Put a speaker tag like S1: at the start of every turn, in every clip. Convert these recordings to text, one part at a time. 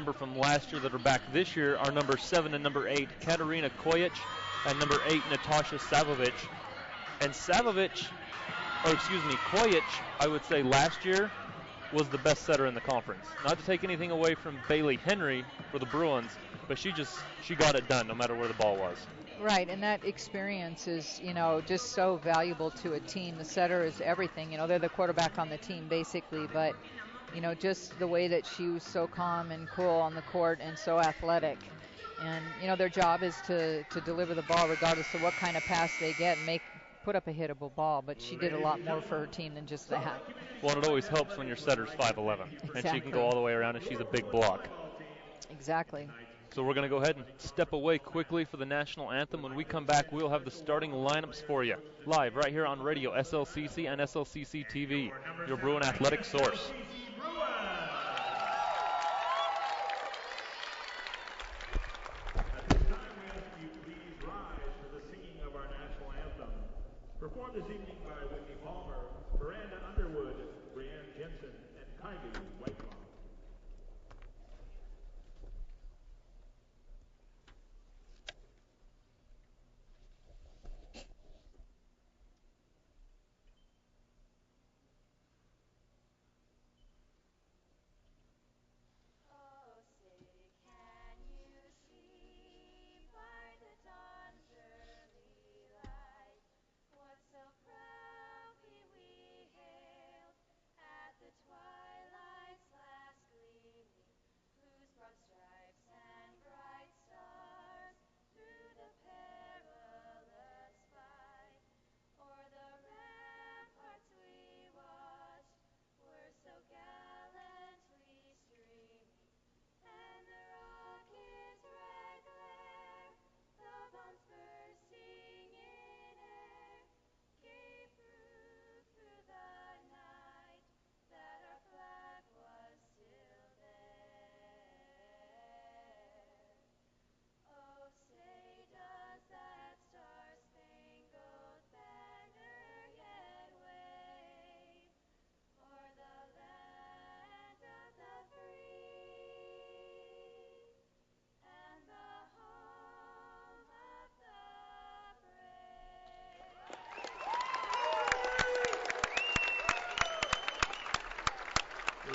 S1: remember from last year that are back this year are number 7 and number 8, Katarina Kojic, and number 8, Natasha Savovic. And Kojic, I would say last year was the best setter in the conference. Not to take anything away from Bailey Henry for the Bruins, but she got it done no matter where the ball was.
S2: Right, and that experience is, just so valuable to a team. The setter is everything. They're the quarterback on the team basically, but, just the way that she was so calm and cool on the court and so athletic. And, their job is to deliver the ball regardless of what kind of pass they get and put up a hittable ball, but she did a lot more for her team than just that.
S1: Well, and it always helps when your setter's 5'11",
S2: exactly.
S1: And she can go all the way around, and she's a big block.
S2: Exactly.
S1: So we're going to go ahead and step away quickly for the national anthem. When we come back, we'll have the starting lineups for you, live right here on radio, SLCC and SLCC TV, your Bruin athletic source.
S3: Performed this evening by Whitney Palmer, Miranda Underwood, Brianne Jensen, and Kylie Whitelaw.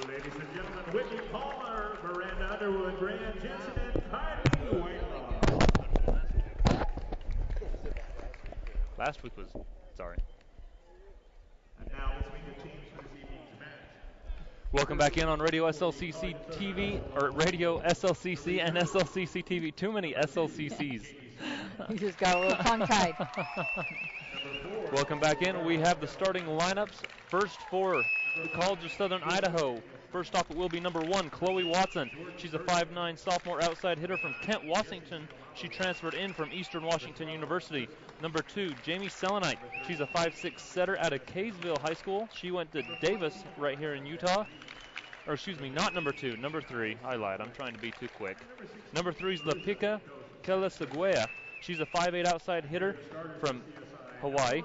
S3: Ladies and gentlemen, Whitney Palmer, Miranda Underwood, Brianne Jensen, and Kylie Whitelaw.
S1: Last week was, sorry.
S3: And now between the teams for this evening's match.
S1: Welcome back in on Radio SLCC TV, or Radio SLCC and SLCC TV. Too many SLCCs.
S2: You just got a little tongue-tied.
S1: Welcome back in. We have the starting lineups. First for the College of Southern Idaho. First off, it will be number 1, Chloe Watson. She's a 5'9" sophomore outside hitter from Kent, Washington. She transferred in from Eastern Washington University. Number 2, Jamie Selenite. She's a 5'6" setter out of Kaysville High School. She went to Davis right here in Utah. Or excuse me, not number 2, number 3. I lied. I'm trying to be too quick. Number 3 is Lapika Kelesaguea. She's a 5'8" outside hitter from Hawaii.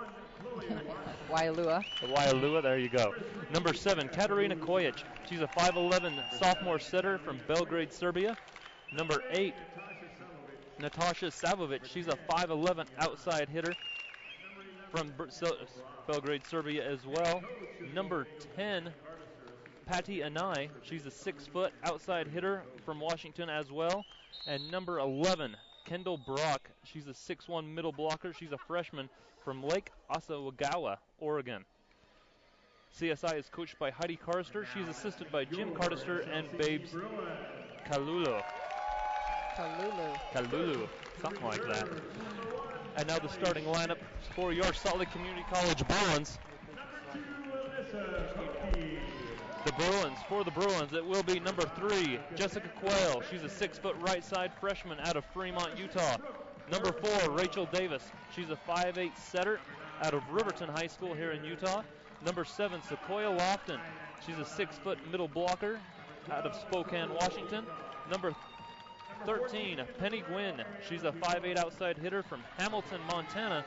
S1: Waialua, there you go. Number 7, Katarina Kojic. She's a 5'11" sophomore setter from Belgrade, Serbia. Number 8, Natasha Savovic. She's a 5'11" outside hitter from Belgrade, Serbia as well. Number 10, Patty Anai. She's a 6-foot outside hitter from Washington as well. And number 11, Kendall Brock. She's a 6'1" middle blocker. She's a freshman from Lake Osawagawa, Oregon. CSI is coached by Heidi Carster. She's assisted by Jim Carter and Babes Kalulu, something like that. And now the starting lineup for your Salt Lake Community College Bruins. For the Bruins, it will be number 3, Jessica Quayle. She's a 6-foot right side freshman out of Fremont, Utah. Number 4, Rachel Davis. She's a 5'8" setter out of Riverton High School here in Utah. Number 7, Sequoia Lofton. She's a 6-foot middle blocker out of Spokane, Washington. Number 13, Penny Gwynn. She's a 5'8" outside hitter from Hamilton, Montana.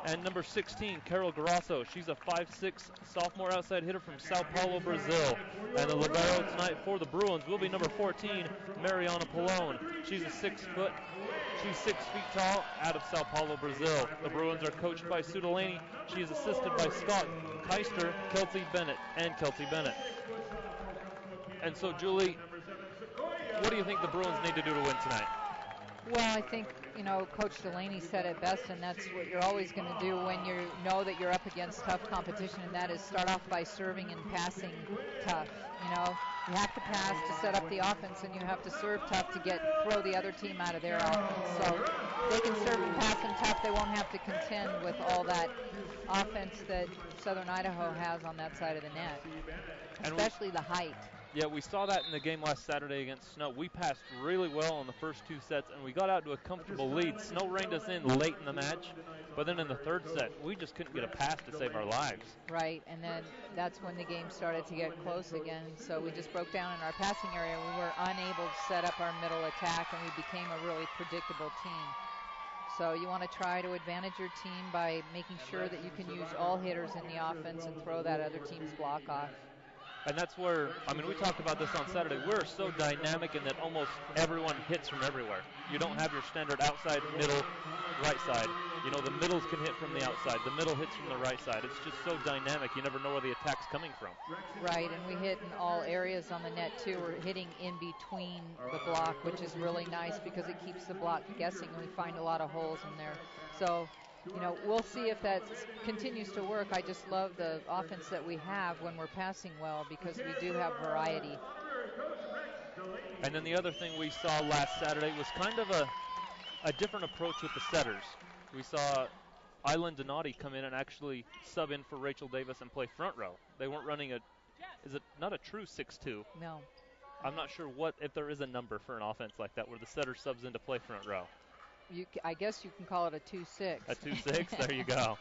S1: And number 16, Carol Grasso. She's a 5'6" sophomore outside hitter from Sao Paulo, Brazil. And the libero tonight for the Bruins will be number 14, Mariana Pallone. She's 6 feet tall, out of Sao Paulo, Brazil. The Bruins are coached by Sue Delaney. She is assisted by Scott Keister, Kelsey Bennett. And so, Julie, what do you think the Bruins need to do to win tonight?
S2: Well, I think, Coach Delaney said it best, and that's what you're always going to do when you know that you're up against tough competition, and that is start off by serving and passing tough. You have to pass to set up the offense, and you have to serve tough to throw the other team out of their offense. So they can serve and pass them tough. They won't have to contend with all that offense that Southern Idaho has on that side of the net, especially the height.
S1: Yeah, we saw that in the game last Saturday against Snow. We passed really well in the first 2 sets, and we got out to a comfortable lead. Snow reined us in late in the match, but then in the 3rd set, we just couldn't get a pass to save our lives.
S2: Right, and then that's when the game started to get close again. So we just broke down in our passing area. We were unable to set up our middle attack, and we became a really predictable team. So you want to try to advantage your team by making sure that you can use all hitters in the offense and throw that other team's block off.
S1: And that's where, we talked about this on Saturday. We're so dynamic in that almost everyone hits from everywhere. You don't have your standard outside, middle, right side. The middles can hit from the outside. The middle hits from the right side. It's just so dynamic. You never know where the attack's coming from.
S2: Right, and we hit in all areas on the net, too. We're hitting in between the block, which is really nice because it keeps the block guessing, and we find a lot of holes in there. So, we'll see if that continues to work. I just love the offense that we have when we're passing well because we do have variety.
S1: And then the other thing we saw last Saturday was kind of a different approach with the setters. We saw Island Donati come in and actually sub in for Rachel Davis and play front row. They weren't running is it not a true 6-2?
S2: No.
S1: I'm not sure if there is a number for an offense like that where the setter subs in to play front row.
S2: I guess you can call it a 2-6.
S1: A 2-6? There you go.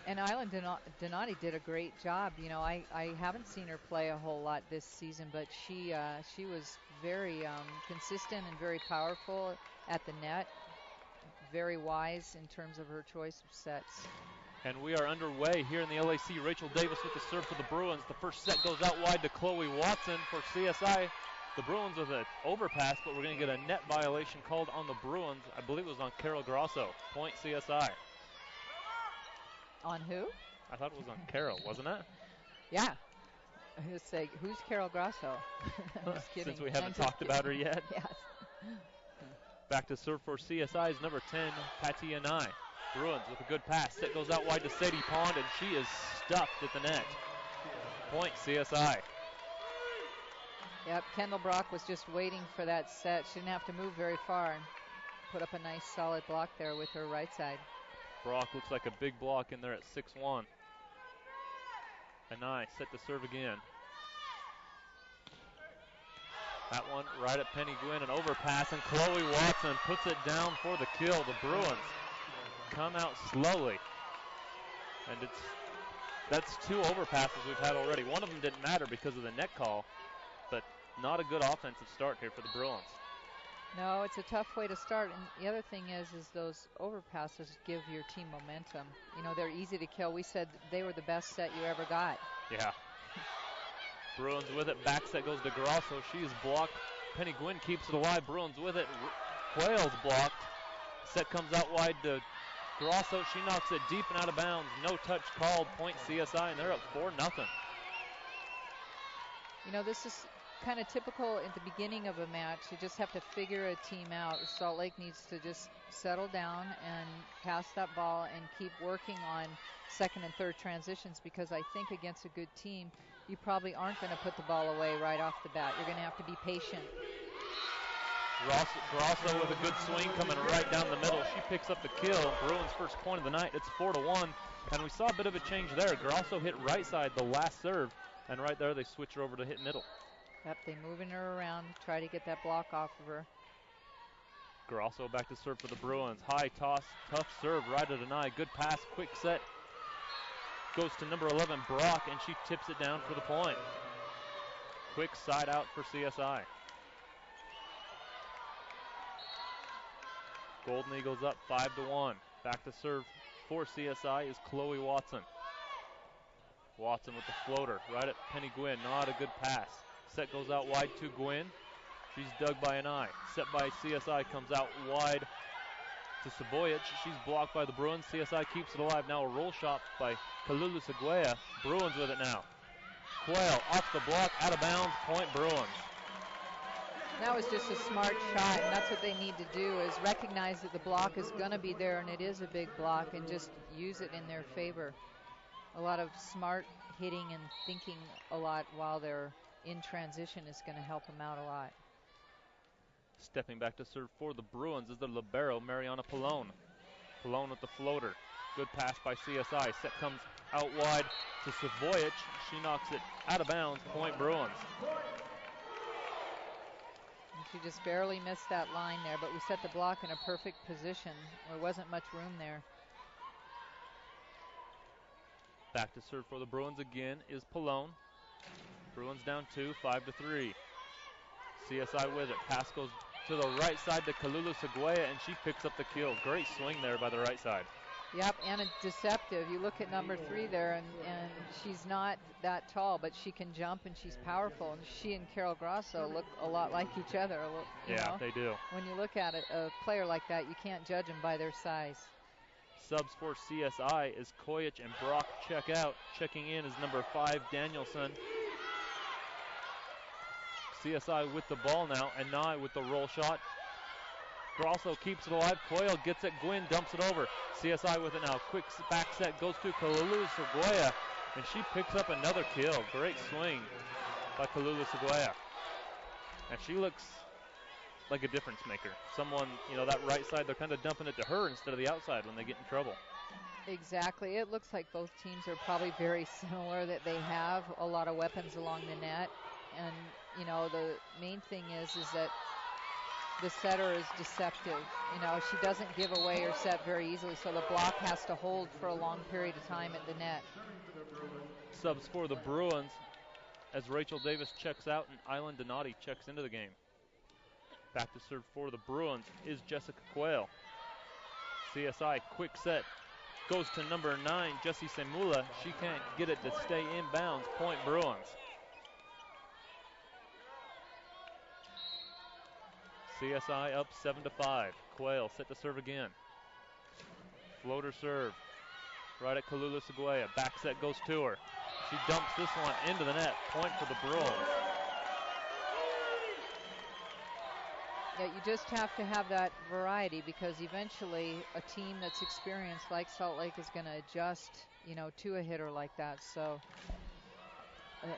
S2: And Island Donati did a great job. I haven't seen her play a whole lot this season, but she was very consistent and very powerful at the net. Very wise in terms of her choice of sets.
S1: And we are underway here in the LAC. Rachel Davis with the serve for the Bruins. The first set goes out wide to Chloe Watson for CSI. The Bruins with an overpass, but we're going to get a net violation called on the Bruins. I believe it was on Carol Grasso. Point CSI.
S2: On who?
S1: I thought it was on Carol, wasn't it?
S2: Yeah. I was saying, who's Carol Grasso? I'm just kidding.
S1: Since we haven't talked about her yet.
S2: Yes.
S1: Back to serve for CSI's number 10, Patty Anai. Bruins with a good pass. Set goes out wide to Sadie Pond, and she is stuffed at the net. Point CSI.
S2: Yep, Kendall Brock was just waiting for that set. She didn't have to move very far and put up a nice solid block there with her right side.
S1: Brock looks like a big block in there at 6'1". Anai set to serve again. That one right at Penny Gwynn, an overpass, and Chloe Watson puts it down for the kill. The Bruins come out slowly. And that's 2 overpasses we've had already. One of them didn't matter because of the net call, but not a good offensive start here for the Bruins.
S2: No, it's a tough way to start. And the other thing is those overpasses give your team momentum. They're easy to kill. We said they were the best set you ever got.
S1: Yeah. Bruins with it. Back set goes to Grasso. She is blocked. Penny Gwynn keeps it alive. Bruins with it. Quayle's blocked. Set comes out wide to Grasso. She knocks it deep and out of bounds. No touch called. Point CSI, and they're up 4-0.
S2: This is kind of typical at the beginning of a match. You just have to figure a team out. Salt Lake needs to just settle down and pass that ball and keep working on second and third transitions, because I think against a good team, you probably aren't going to put the ball away right off the bat. You're going to have to be patient.
S1: Grasso with a good swing coming right down the middle. She picks up the kill. Bruins' first point of the night. It's 4-1. And we saw a bit of a change there. Grasso hit right side the last serve. And right there they switch her over to hit middle.
S2: Yep, they're moving her around, try to get that block off of her.
S1: Grasso back to serve for the Bruins. High toss, tough serve right at an eye. Good pass, quick set. Goes to number 11, Brock, and she tips it down for the point. Quick side out for CSI. Golden Eagles up 5-1. Back to serve for CSI is Chloe Watson. Watson with the floater right at Penny Gwynn. Not a good pass. Set goes out wide to Gwynn. She's dug by an eye. Set by CSI comes out wide to Savoyich. She's blocked by the Bruins. CSI keeps it alive. Now a roll shot by Kalulu Seguia. Bruins with it now. Quayle off the block, out of bounds, point Bruins.
S2: That was just a smart shot, and that's what they need to do, is recognize that the block is going to be there, and it is a big block, and just use it in their favor. A lot of smart hitting and thinking a lot while they're in transition is going to help them out a lot.
S1: Stepping back to serve for the Bruins is the libero, Mariana Pallone. Pallone with the floater. Good pass by CSI. Set comes out wide to Savoyich. She knocks it out of bounds. Point Bruins.
S2: She just barely missed that line there, but we set the block in a perfect position. There wasn't much room there.
S1: Back to serve for the Bruins again is Pallone. Bruins down 2, 5-3. CSI with it. Pass goes to the right side to Kalulu Seguia, and she picks up the kill. Great swing there by the right side.
S2: Yep, and a deceptive. You look at number 3 there, and she's not that tall, but she can jump and she's powerful. And she and Carol Grosso look a lot like each other. You know?
S1: They do.
S2: When you look at a player like that, you can't judge them by their size.
S1: Subs for CSI is Koyich and Brock check out. Checking in is number 5, Danielson. CSI with the ball now, and Nye with the roll shot. Grosso keeps it alive. Coyle gets it. Gwynn dumps it over. CSI with it now. Quick back set goes to Kalulu Seguia, and she picks up another kill. Great swing by Kalulu Seguia. And she looks like a difference maker. Someone, that right side, they're kind of dumping it to her instead of the outside when they get in trouble.
S2: Exactly. It looks like both teams are probably very similar, that they have a lot of weapons along the net. And, the main thing is that the setter is deceptive. She doesn't give away her set very easily, so the block has to hold for a long period of time at the net.
S1: Subs for the Bruins as Rachel Davis checks out and Island Donati checks into the game. Back to serve for the Bruins is Jessica Quayle. CSI quick set goes to number 9, Jessie Semula. She can't get it to stay in bounds. Point Bruins. CSI up 7-5. Quayle set to serve again. Floater serve. Right at Kalulu Seguia. Back set goes to her. She dumps this one into the net. Point for the Bruins.
S2: Yeah, you just have to have that variety, because eventually a team that's experienced like Salt Lake is going to adjust, to a hitter like that. So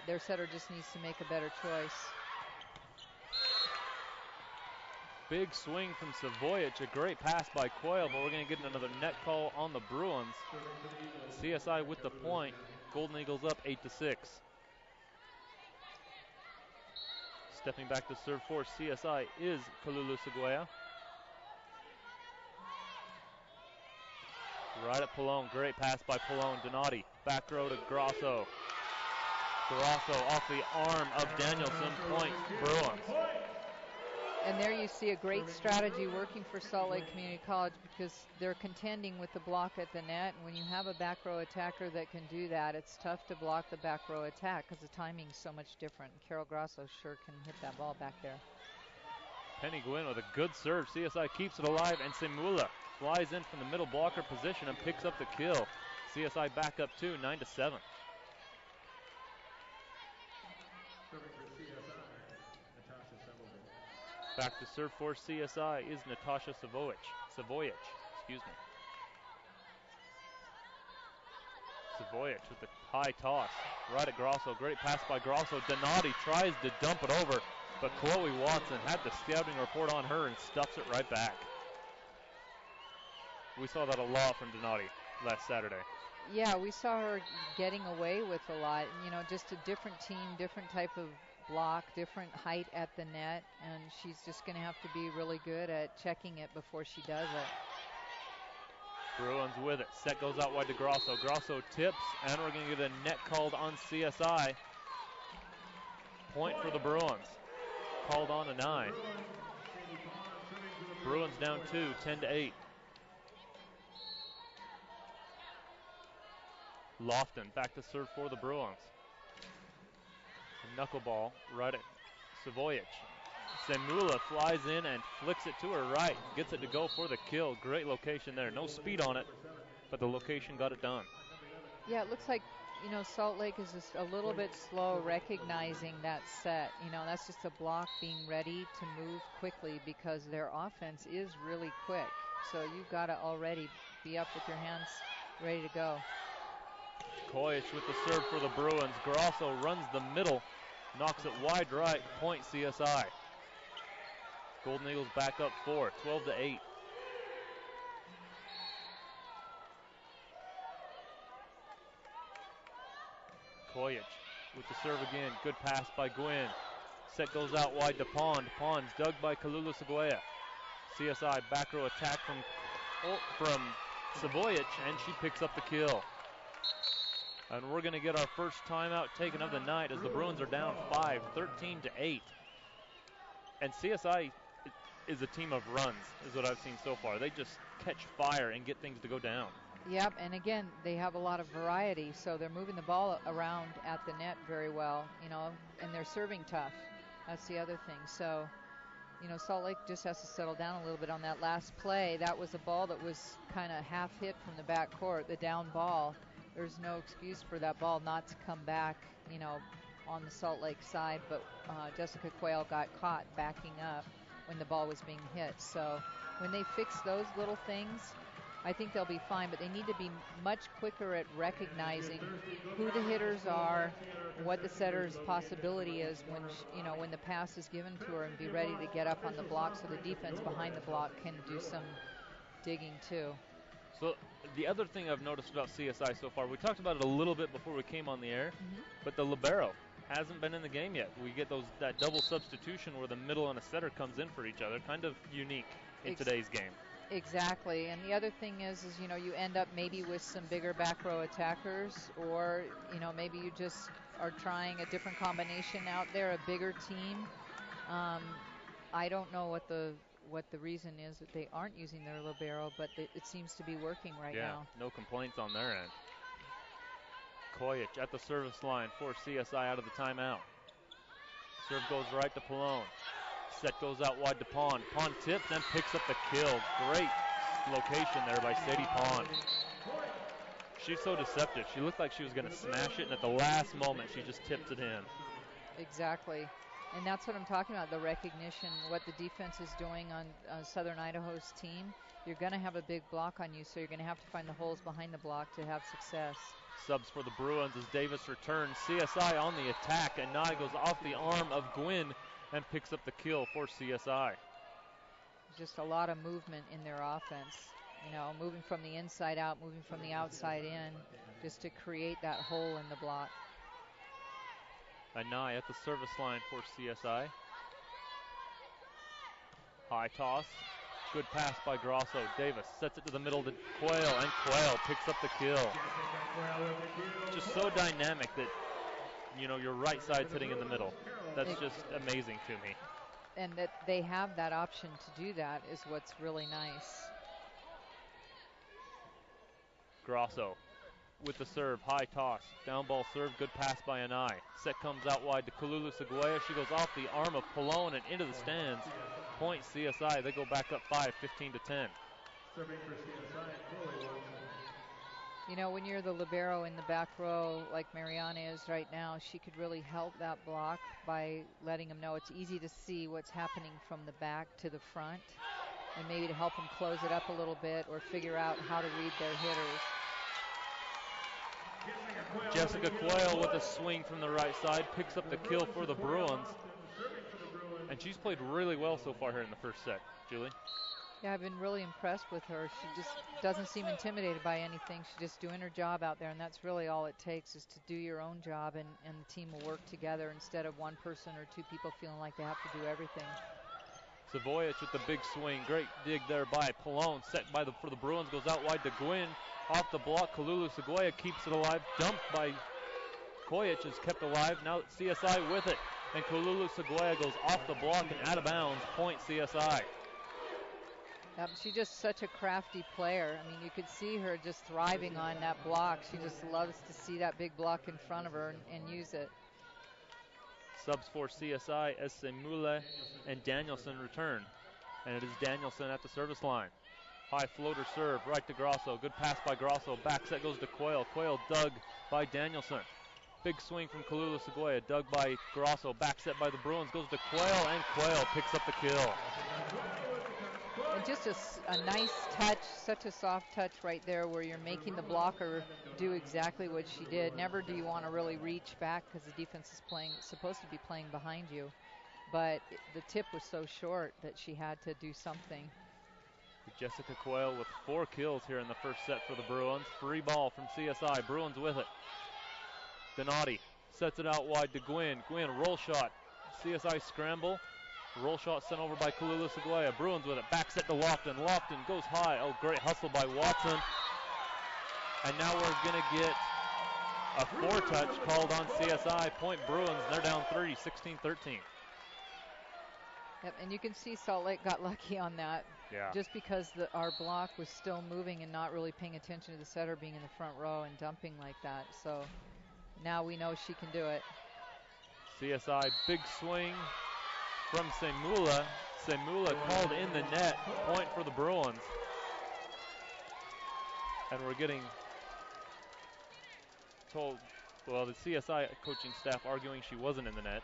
S2: their setter just needs to make a better choice.
S1: Big swing from Savoyich. A great pass by Coyle, but we're going to get another net call on the Bruins. CSI with the point. Golden Eagles up 8-6. Stepping back to serve for CSI is Kalulu Seguia. Right at Pallone. Great pass by Pallone. Donati. Back row to Grosso. Grosso off the arm of Danielson. Point Bruins.
S2: And there you see a great strategy working for Salt Lake Community College, because they're contending with the block at the net. And when you have a back row attacker that can do that, it's tough to block the back row attack because the timing's so much different. Carol Grosso sure can hit that ball back there.
S1: Penny Gwynn with a good serve. CSI keeps it alive, and Semula flies in from the middle blocker position and picks up the kill. CSI back up 2, 9-7. Back to serve for CSI is Natasha Savoyich. Savoyich with the high toss. Right at Grosso. Great pass by Grosso. Donati tries to dump it over, but Chloe Watson had the scouting report on her and stuffs it right back. We saw that a lot from Donati last Saturday.
S2: Yeah, we saw her getting away with a lot. Just a different team, different type of block, different height at the net, and she's just going to have to be really good at checking it before she does it.
S1: Bruins with it. Set goes out wide to Grosso. Grosso tips, and we're going to get a net called on CSI. Point for the Bruins. Called on a 9. Bruins down 2, 10-8. Lofton back to serve for the Bruins. Knuckleball right at Savoyich. Semula flies in and flicks it to her right. Gets it to go for the kill. Great location there. No speed on it, but the location got it done.
S2: Yeah, it looks like, Salt Lake is just a little bit slow recognizing that set. That's just a block being ready to move quickly because their offense is really quick. So you've got to already be up with your hands ready to go.
S1: Koyich with the serve for the Bruins. Grosso runs the middle, knocks it wide right, point CSI. Golden Eagles back up 4, 12-8. Koyich with the serve again. Good pass by Gwynn. Set goes out wide to Pond. Pond's dug by Kalulu Seguya. CSI back row attack from Savoyich, and she picks up the kill. And we're going to get our first timeout taken of the night as the Bruins are down 5, 13-8. And CSI is a team of runs, is what I've seen so far. They just catch fire and get things to go down.
S2: Yep, and again, they have a lot of variety, so they're moving the ball around at the net very well, and they're serving tough. That's the other thing. So, Salt Lake just has to settle down a little bit on that last play. That was a ball that was kind of half hit from the back court, the down ball. There's no excuse for that ball not to come back, on the Salt Lake side, but Jessica Quayle got caught backing up when the ball was being hit. So when they fix those little things, I think they'll be fine, but they need to be much quicker at recognizing who the hitters are, what the setter's possibility is when the pass is given to her, and be ready to get up on the block so the defense behind the block can do some digging too.
S1: So the other thing I've noticed about CSI so far, we talked about it a little bit before we came on the air, but the libero hasn't been in the game yet. We get that double substitution where the middle and a setter comes in for each other, kind of unique in today's game.
S2: Exactly, and the other thing is you end up maybe with some bigger back row attackers, or maybe you just are trying a different combination out there, a bigger team. I don't know what the reason is that they aren't using their libero, but it seems to be working right now.
S1: Yeah, no complaints on their end. Koyich at the service line for CSI out of the timeout. Serve goes right to Pallone. Set goes out wide to Pond. Pond tips and picks up the kill. Great location there by Sadie Pond. She's so deceptive. She looked like she was going to smash it, and at the last moment, she just tips it in.
S2: Exactly. And that's what I'm talking about, the recognition, what the defense is doing on Southern Idaho's team. You're going to have a big block on you, so you're going to have to find the holes behind the block to have success.
S1: Subs for the Bruins as Davis returns. CSI on the attack, and Nye goes off the arm of Gwynn and picks up the kill for CSI.
S2: Just a lot of movement in their offense. Moving from the inside out, moving from the outside in, just to create that hole in the block.
S1: Nye at the service line for CSI. High toss. Good pass by Grosso. Davis sets it to the middle to Quayle, and Quayle picks up the kill. Just so dynamic that, your right side's hitting in the middle. That's just amazing to me.
S2: And that they have that option to do that is what's really nice.
S1: Grosso with the serve, high toss, down ball serve, good pass by Anai. Set comes out wide to Kalulu Seguya. She goes off the arm of Pallone and into the stands. Point CSI, they go back up 5, 15-10.
S2: When you're the libero in the back row like Mariana is right now, she could really help that block by letting them know it's easy to see what's happening from the back to the front, and maybe to help them close it up a little bit or figure out how to read their hitters.
S1: Jessica Quayle with a swing from the right side picks up the kill for the Bruins. And she's played really well so far here in the first set. Julie?
S2: Yeah, I've been really impressed with her. She just doesn't seem intimidated by anything. She's just doing her job out there, and that's really all it takes, is to do your own job, and the team will work together instead of one person or two people feeling like they have to do everything.
S1: Savoyich with the big swing. Great dig there by Pallone. Set for the Bruins. Goes out wide to Gwynn. Off the block, Kalulu Seguya keeps it alive. Dumped by Koyich is kept alive. Now CSI with it. And Kalulu Seguya goes off the block and out of bounds. Point CSI.
S2: She's just such a crafty player. I mean, you could see her just thriving on that block. She just loves to see that big block in front of her and use it.
S1: Subs for CSI, Esemule and Danielson return. And it is Danielson at the service line. High floater serve, right to Grosso. Good pass by Grosso. Back set goes to Coyle. Coyle dug by Danielson. Big swing from Kalula Segoya, dug by Grosso. Back set by the Bruins, goes to Coyle, and Coyle picks up the kill.
S2: And just a nice touch, such a soft touch right there where you're making the blocker do exactly what she did. Never do you want to really reach back because the defense is supposed to be playing behind you. But the tip was so short that she had to do something.
S1: Jessica Coyle with 4 kills here in the first set for the Bruins. Free ball from CSI. Bruins with it. Donati sets it out wide to Gwynn. Gwynn, roll shot. CSI scramble. Roll shot sent over by Kalula Segoya. Bruins with it. Back set to Lofton. Lofton goes high. Oh, great hustle by Watson. And now we're going to get a 4-touch called on CSI. Point Bruins. They're down 3, 16-13.
S2: Yep, and you can see Salt Lake got lucky on that.
S1: Yeah.
S2: Just because our block was still moving and not really paying attention to the setter being in the front row and dumping like that. So now we know she can do it.
S1: CSI big swing from Semula. Semula called in the net. Point for the Bruins. And we're getting told, well, the CSI coaching staff arguing she wasn't in the net.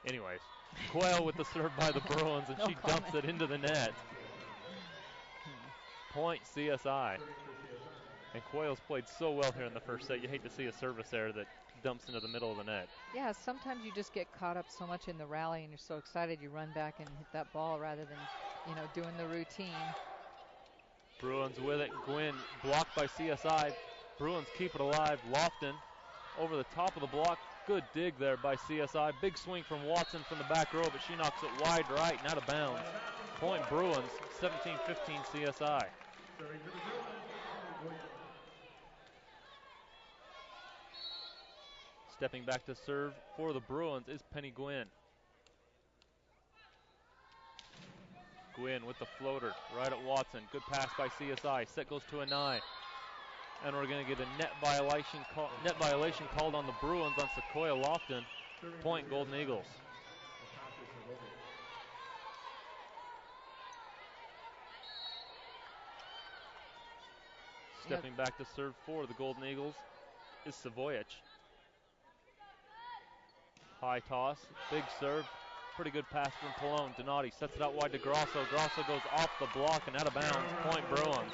S1: Anyways, Coyle with the serve by the Bruins, and
S2: No
S1: she
S2: comment.
S1: dumps it into the net. Point CSI. And Coyle's played so well here in the first set. You hate to see a service there that dumps into the middle of the net.
S2: Yeah, sometimes you just get caught up so much in the rally and you're so excited you run back and hit that ball rather than, doing the routine.
S1: Bruins with it. Gwynn blocked by CSI. Bruins keep it alive. Lofton over the top of the block. Good dig there by CSI. Big swing from Watson from the back row, but she knocks it wide right and out of bounds. Point Bruins, 17-15 CSI. Stepping back to serve for the Bruins is Penny Gwynn. Gwynn with the floater right at Watson. Good pass by CSI. Set goes to Anai. And we're going to get a net violation called on the Bruins on Sequoia Lofton. Point Golden Eagles. Stepping back to serve for the Golden Eagles is Savoyich. High toss, big serve, pretty good pass from Polone. Donati sets it out wide to Grosso. Grosso goes off the block and out of bounds. Point Bruins.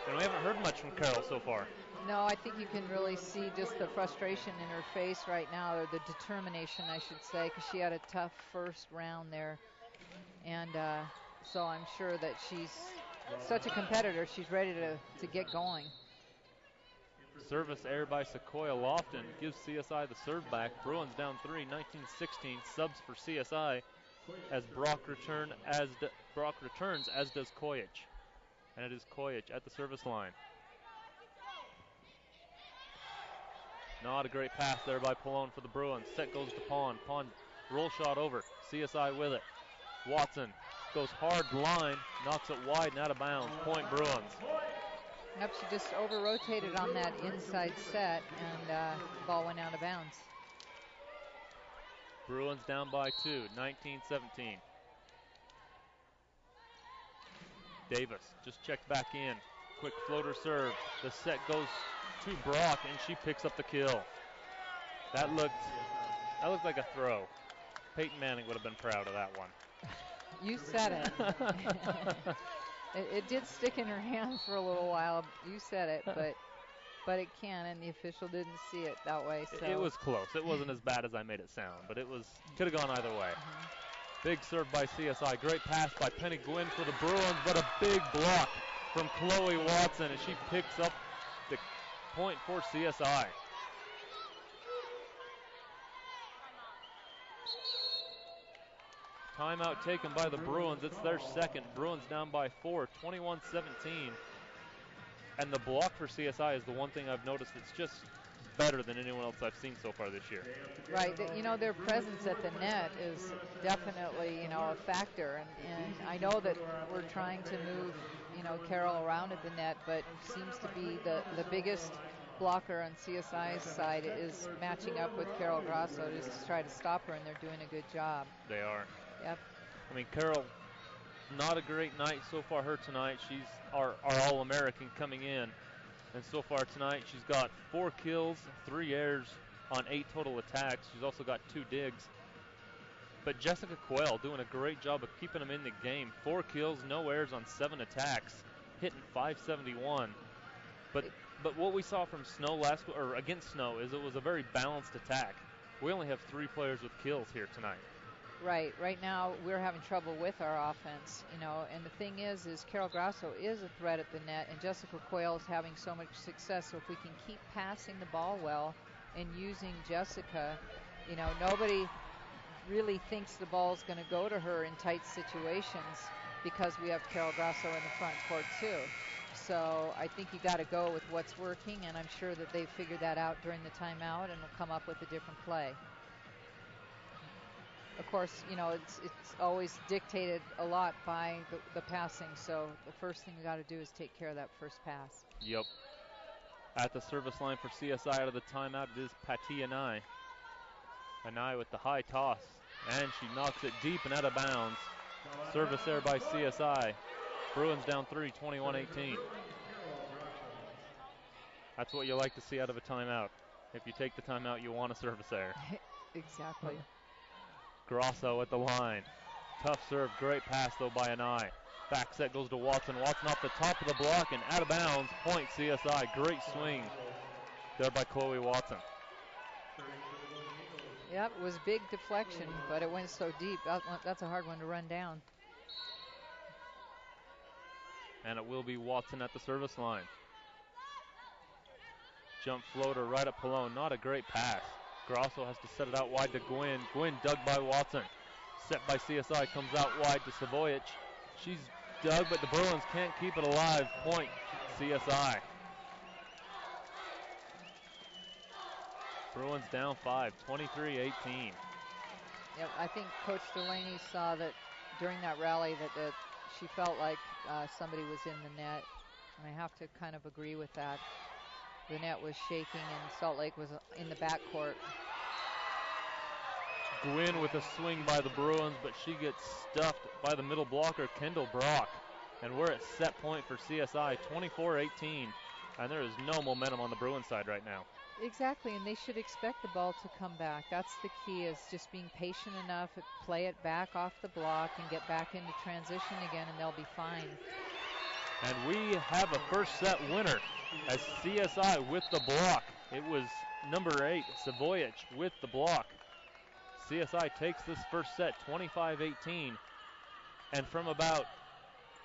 S1: And we haven't heard much from Carol so far.
S2: No, I think you can really see just the frustration in her face right now, or the determination, I should say, because she had a tough first round there. And so I'm sure that she's such a competitor. She's ready to get going.
S1: Service error by Sequoia Lofton gives CSI the serve back. Bruins down 3, 19-16. Subs for CSI as Brock returns, as does Koyich. And it is Koyich at the service line. Not a great pass there by Polone for the Bruins. Set goes to Pond. Pond roll shot over. CSI with it. Watson goes hard line, knocks it wide and out of bounds. Point Bruins.
S2: Yep, she just over-rotated on that inside set, and ball went out of bounds.
S1: Bruins down by 2, 19-17. Davis just checked back in. Quick floater serve. The set goes to Brock, and she picks up the kill. That looked like a throw. Peyton Manning would have been proud of that one.
S2: You said it. It did stick in her hand for a little while. You said it, but it can, and the official didn't see it that way. So
S1: it was close. It wasn't as bad as I made it sound, but it could have gone either way. Big serve by CSI. Great pass by Penny Gwynn for the Bruins, but a big block from Chloe Watson, and she picks up the point for CSI. Timeout taken by the Bruins. It's their second. Bruins down by 4, 21-17. And the block for CSI is the one thing I've noticed that's just better than anyone else I've seen so far this year.
S2: Right. You know, their presence at the net is definitely, you know, a factor. And I know that we're trying to move, you know, Carol around at the net, but seems to be the biggest blocker on CSI's side is matching up with Carol Grasso to just try to stop her, and they're doing a good job.
S1: They are.
S2: Yep.
S1: I mean, Carol, not a great night so far her tonight. She's our All-American coming in. And so far tonight, she's got 4 kills, 3 airs on 8 total attacks. She's also got 2 digs. But Jessica Quayle doing a great job of keeping them in the game. 4 kills, no airs on 7 attacks, hitting .571. But what we saw from Snow against Snow is it was a very balanced attack. We only have 3 players with kills here tonight.
S2: Right. Right now, we're having trouble with our offense, you know. And the thing is Carol Grasso is a threat at the net, and Jessica Quayle is having so much success. So if we can keep passing the ball well and using Jessica, you know, nobody really thinks the ball's going to go to her in tight situations because we have Carol Grasso in the front court too. So I think you got to go with what's working, and I'm sure that they figured that out during the timeout and will come up with a different play. Of course, you know, it's always dictated a lot by the passing, so the first thing we got to do is take care of that first pass.
S1: Yep. At the service line for CSI out of the timeout, it is Patti Anai. Anai with the high toss, and she knocks it deep and out of bounds. Service there by CSI. Bruins down 3, 21-18. That's what you like to see out of a timeout. If you take the timeout, you want a service there.
S2: Exactly.
S1: Grasso at the line. Tough serve, great pass though by Anai. Back set goes to Watson. Watson off the top of the block and out of bounds. Point CSI. Great swing there by Chloe Watson.
S2: Yep, it was big deflection, but it went so deep. That's a hard one to run down.
S1: And it will be Watson at the service line. Jump floater right at Pallone. Not a great pass. Grasso has to set it out wide to Gwynn. Gwynn dug by Watson. Set by CSI. Comes out wide to Savoyich. She's dug, but the Bruins can't keep it alive. Point CSI. Bruins down 5, 23-18.
S2: Yep, I think Coach Delaney saw that during that rally that she felt like somebody was in the net. And I have to kind of agree with that. The net was shaking and Salt Lake was in the backcourt.
S1: Gwynn with a swing by the Bruins, but she gets stuffed by the middle blocker, Kendall Brock. And we're at set point for CSI, 24-18. And there is no momentum on the Bruins side right now.
S2: Exactly, and they should expect the ball to come back. That's the key, is just being patient enough, play it back off the block, and get back into transition again, and they'll be fine.
S1: And we have a first set winner as CSI with the block. It was number 8, Savoyich, with the block. CSI takes this first set 25-18. And from about,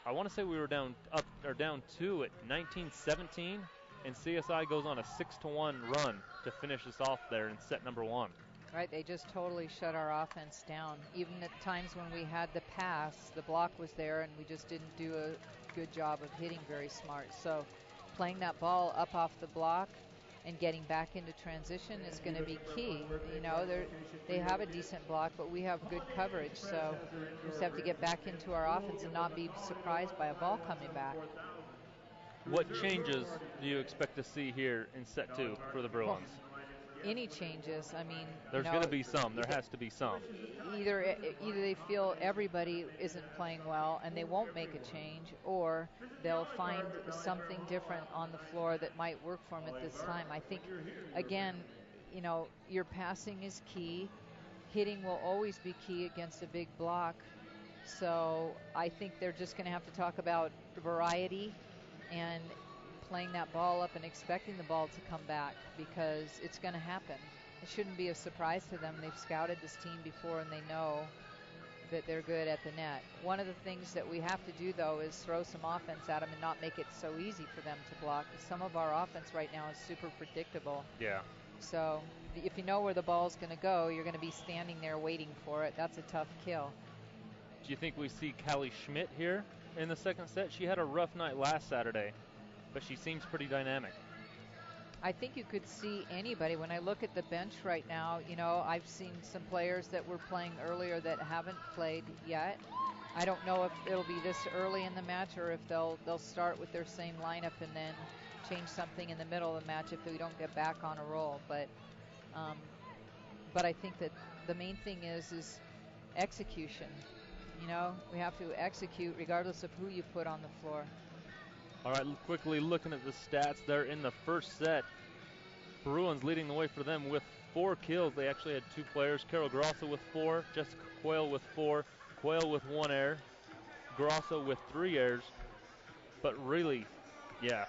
S1: I want to say we were down 2 at 19-17, and CSI goes on a 6-1 run to finish us off there in set number 1.
S2: Right, they just totally shut our offense down. Even at times when we had the pass, the block was there, and we just didn't do a good job of hitting very smart. So playing that ball up off the block and getting back into transition is going to be key. You know, they have a decent block, but we have good coverage. So we just have to get back into our offense and not be surprised by a ball coming back.
S1: What changes do you expect to see here in set 2 for the Bruins?
S2: Any changes, I mean,
S1: there's going to be some. There has to be some.
S2: Either they feel everybody isn't playing well and they won't make a change, or they'll find something different on the floor that might work for them at this time. I think, again, you know, your passing is key. Hitting will always be key against a big block. So I think they're just going to have to talk about variety and playing that ball up and expecting the ball to come back, because it's going to happen. It shouldn't be a surprise to them. They've scouted this team before and they know that they're good at the net. One of the things that we have to do, though, is throw some offense at them and not make it so easy for them to block. Some of our offense right now is super predictable.
S1: Yeah.
S2: So if you know where the ball's going to go, you're going to be standing there waiting for it. That's a tough kill.
S1: Do you think we see Callie Schmidt here in the second set? She had a rough night last Saturday, but she seems pretty dynamic.
S2: I think you could see anybody. When I look at the bench right now, you know, I've seen some players that were playing earlier that haven't played yet. I don't know if it'll be this early in the match or if they'll start with their same lineup and then change something in the middle of the match if we don't get back on a roll. But I think that the main thing is execution. You know, we have to execute regardless of who you put on the floor.
S1: All right, quickly looking at the stats there in the first set. Bruins leading the way for them with 4 kills. They actually had 2 players. Carol Grosso with 4, Jessica Quayle with 4, Quayle with 1 error, Grosso with 3 errors. But really, yeah,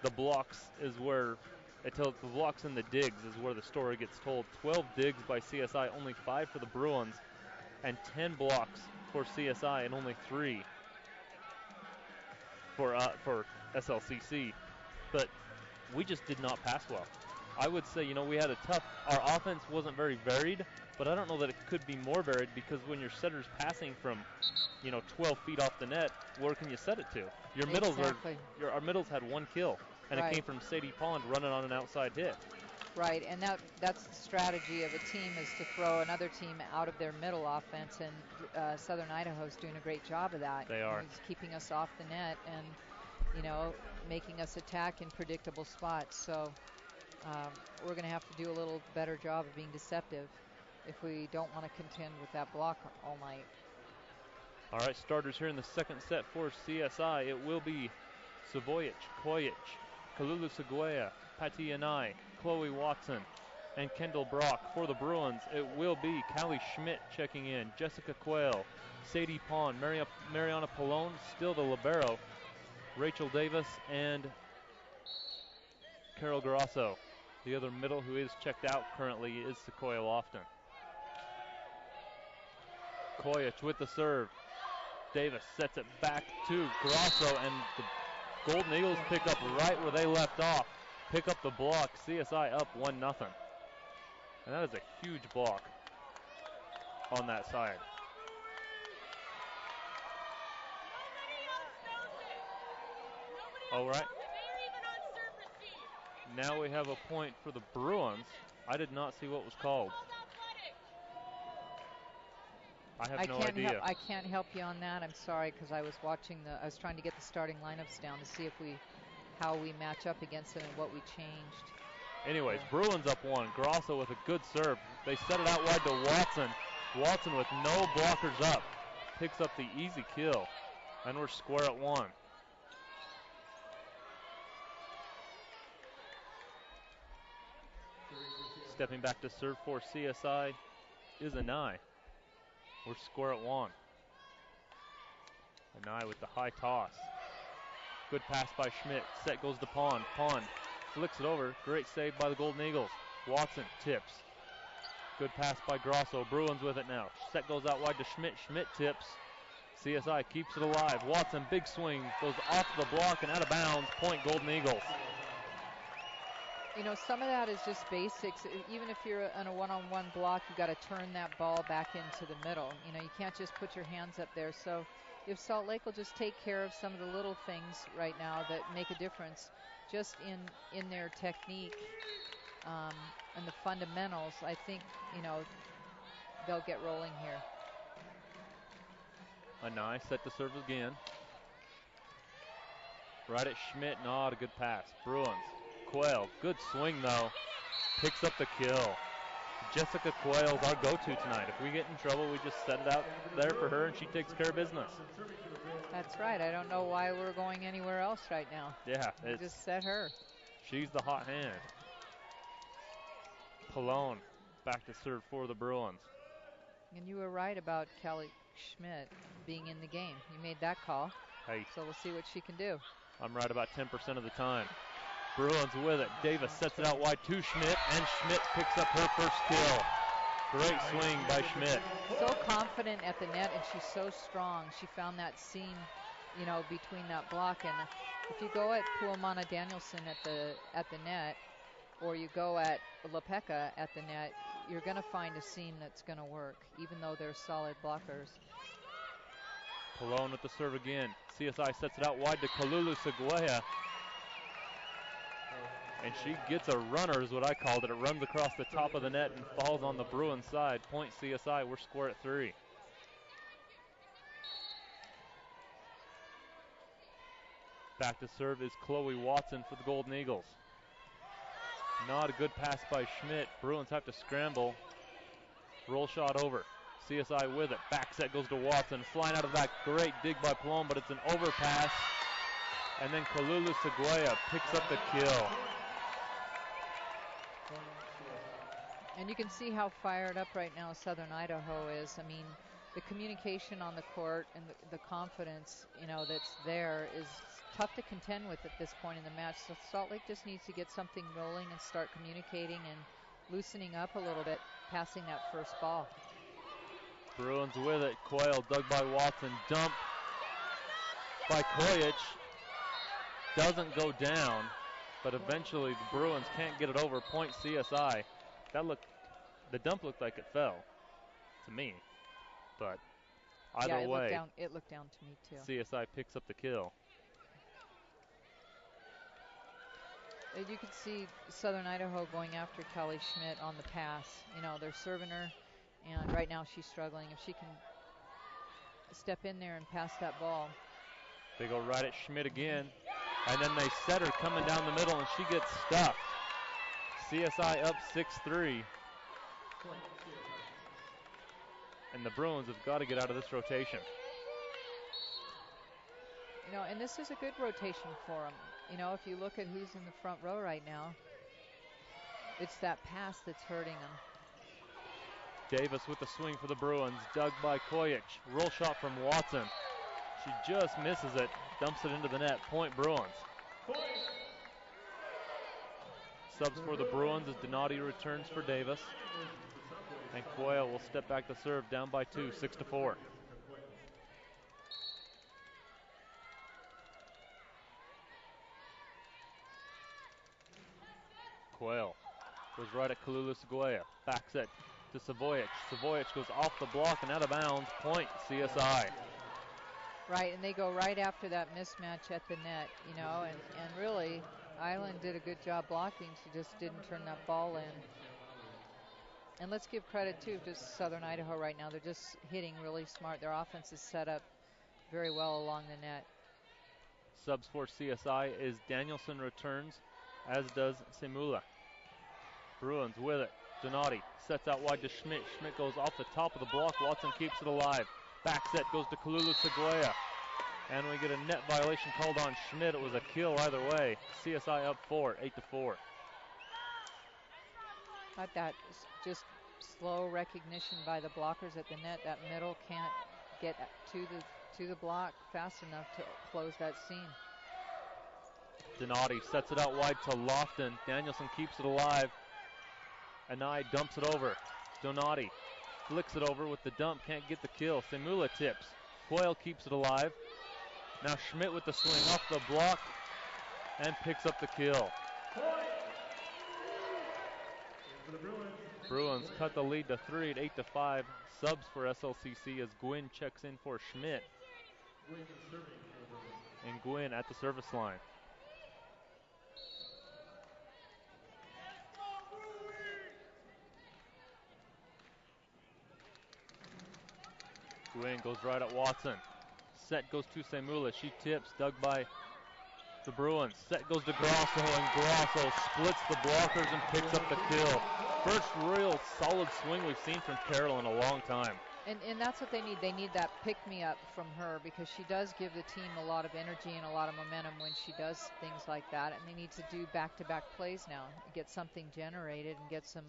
S1: the blocks is where the blocks and the digs is where the story gets told. 12 digs by CSI, only 5 for the Bruins, and 10 blocks for CSI and only 3 for SLCC. But we just did not pass well. I would say, you know, we had our offense wasn't very varied, but I don't know that it could be more varied because when your setter's passing from, you know, 12 feet off the net, where can you set it to? Your middles our middles had 1 kill, and it came from Sadie Pond running on an outside hit.
S2: Right, and that's the strategy of a team, is to throw another team out of their middle offense, and Southern Idaho's doing a great job of that.
S1: They are.
S2: It's keeping us off the net and, you know, making us attack in predictable spots. So we're going to have to do a little better job of being deceptive if we don't want to contend with that block all night.
S1: All right, starters here in the second set for CSI. It will be Savoyich, Koyich, Kalulu Seguya, Patti Yanai, Chloe Watson, and Kendall Brock. For the Bruins, it will be Callie Schmidt checking in, Jessica Quayle, Sadie Pond, Mariana Pallone, still the libero, Rachel Davis, and Carol Grosso. The other middle who is checked out currently is Sequoia Lofton. Koyich with the serve. Davis sets it back to Grosso, and the Golden Eagles pick up right where they left off. Pick up the block. CSI up 1-0. And that is a huge block on that side. All right. Now we have a point for the Bruins. I did not see what was called. I have no idea.
S2: I can't help you on that. I'm sorry, because I was trying to get the starting lineups down to see how we match up against them and what we changed.
S1: Anyways, Bruins up 1. Grosso with a good serve. They set it out wide to Watson. Watson with no blockers up. Picks up the easy kill. And we're square at 1. Stepping back to serve for CSI is Anai. We're square at 1. Anai with the high toss. Good pass by Schmidt. Set goes to Pond. Pond flicks it over. Great save by the Golden Eagles. Watson tips. Good pass by Grosso. Bruins with it now. Set goes out wide to Schmidt. Schmidt tips. CSI keeps it alive. Watson, big swing. Goes off the block and out of bounds. Point Golden Eagles.
S2: You know, some of that is just basics. Even if you're in a one-on-one block, you got to turn that ball back into the middle. You know, you can't just put your hands up there. So if Salt Lake will just take care of some of the little things right now that make a difference just in their technique and the fundamentals, I think, you know, they'll get rolling here.
S1: Anai set to serve again. Right at Schmidt. Not a good pass. Bruins. Quayle, good swing though, picks up the kill. Jessica Quayle's our go-to tonight. If we get in trouble, we just set it out there for her and she takes care of business.
S2: That's right. I don't know why we're going anywhere else right now.
S1: Yeah.
S2: Just set her.
S1: She's the hot hand. Pallone back to serve for the Bruins.
S2: And you were right about Kelly Schmidt being in the game. You made that call.
S1: Hey.
S2: So we'll see what she can do.
S1: I'm right about 10% of the time. Bruins with it. Davis sets it out wide to Schmidt, and Schmidt picks up her first kill. Great swing by Schmidt.
S2: So confident at the net, and she's so strong. She found that seam, you know, between that block. And if you go at Puamana Danielson at the net, or you go at LaPeca at the net, you're going to find a seam that's going to work, even though they're solid blockers.
S1: Pallone with the serve again. CSI sets it out wide to Kalulu Seguya. And she gets a runner, is what I called it. It runs across the top of the net and falls on the Bruins side. Point CSI, we're square at 3. Back to serve is Chloe Watson for the Golden Eagles. Not a good pass by Schmidt. Bruins have to scramble. Roll shot over. CSI with it. Back set goes to Watson. Flying out of that. Great dig by Plum, but it's an overpass. And then Kalulu Seguya picks up the kill.
S2: And you can see how fired up right now Southern Idaho is. I mean, the communication on the court and the confidence, that's there is tough to contend with at this point in the match. So Salt Lake just needs to get something rolling and start communicating and loosening up a little bit, passing that first ball.
S1: Bruins with it. Coyle dug by Watson. Dump by Koyich. Doesn't go down, but eventually the Bruins can't get it over. Point CSI. The dump looked like it fell to me, but either way,
S2: it looked down to me too.
S1: CSI picks up the kill.
S2: You can see Southern Idaho going after Kelly Schmidt on the pass. They're serving her, and right now she's struggling. If she can step in there and pass that ball.
S1: They go right at Schmidt again, and then they set her coming down the middle, and she gets stuffed. CSI up 6-3. And the Bruins have got to get out of this rotation.
S2: And this is a good rotation for them. If you look at who's in the front row right now, it's that pass that's hurting them.
S1: Davis with the swing for the Bruins, dug by Koyich. Roll shot from Watson. She just misses it, dumps it into the net. Point Bruins. Subs for the Bruins as Donati returns for Davis. And Coyle will step back to serve, down by 2, 6-4. Coyle goes right at Kalulu Seguya. Back set to Savoyich. Savoyich goes off the block and out of bounds. Point CSI.
S2: Right, and they go right after that mismatch at the net, and really Island did a good job blocking. She just didn't turn that ball in. And let's give credit too to Southern Idaho right now. They're just hitting really smart. Their offense is set up very well along the net.
S1: Subs for CSI is Danielson returns, as does Semula. Bruins with it. Donati sets out wide to Schmidt. Schmidt goes off the top of the block. Watson keeps it alive. Back set goes to Kalulu Seguya. And we get a net violation called on Schmidt. It was a kill either way. CSI up 4, 8-4.
S2: Thought that just slow recognition by the blockers at the net. That middle can't get to the block fast enough to close that seam.
S1: Donati sets it out wide to Lofton. Danielson keeps it alive. Anai dumps it over. Donati flicks it over with the dump. Can't get the kill. Semula tips. Coyle keeps it alive. Now Schmidt with the swing off the block and picks up the kill. Bruins cut the lead to 3 at 8-5. Subs for SLCC as Gwynn checks in for Schmidt. And Gwynn at the service line. Gwynn goes right at Watson. Set goes to Semula. She tips, dug by the Bruins. Set goes to Grosso, and Grosso splits the blockers and picks up the kill. First real solid swing we've seen from Carroll in a long time.
S2: And that's what they need. They need that pick-me-up from her, because she does give the team a lot of energy and a lot of momentum when she does things like that. And they need to do back-to-back plays now, get something generated and get some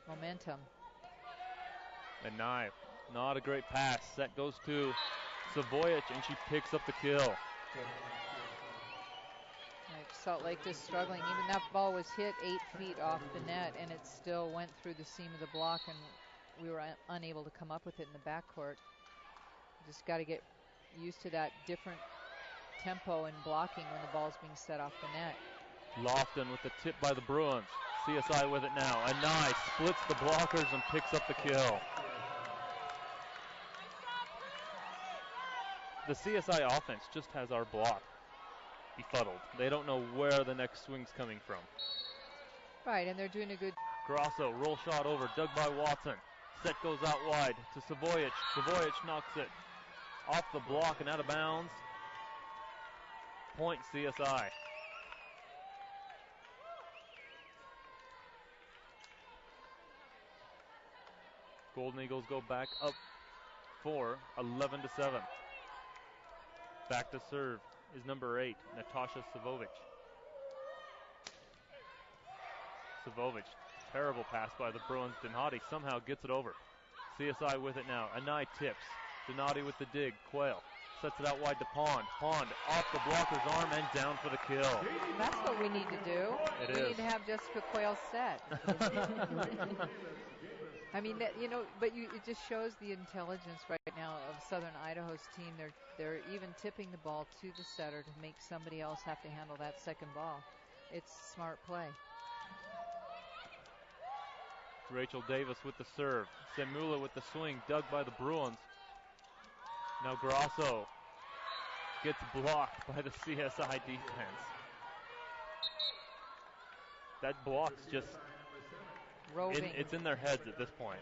S2: momentum.
S1: And Nye, not a great pass. Set goes to Savoyich, and she picks up the kill.
S2: Salt Lake just struggling. Even that ball was hit 8 feet off the net, and it still went through the seam of the block, and we were unable to come up with it in the backcourt. Just got to get used to that different tempo in blocking when the ball's being set off the net.
S1: Lofton with the tip by the Bruins. CSI with it now. And Nye splits the blockers and picks up the kill. The CSI offense just has our block. befuddled. They don't know where the next swing's coming from.
S2: Right, and they're doing a good.
S1: Grasso, roll shot over, dug by Watson. Set goes out wide to Savoyich. Savoyich knocks it off the block and out of bounds. Point CSI. Golden Eagles go back up 4, 11-7. Back to serve is number 8, Natasha Savovic. Savovic, terrible pass by the Bruins. Donati somehow gets it over. CSI with it now. Anai tips. Donati with the dig. Quayle sets it out wide to Pond. Pond off the blocker's arm and down for the kill.
S2: That's what we need to do.
S1: It
S2: we
S1: is.
S2: need to have Jessica Quayle set. I mean, that, but it just shows the intelligence right now of Southern Idaho's team. They're even tipping the ball to the setter to make somebody else have to handle that second ball. It's smart play.
S1: Rachel Davis with the serve. Semula with the swing, dug by the Bruins. Now Grasso gets blocked by the CSI defense. That block's just
S2: Roving.
S1: it's in their heads at this point.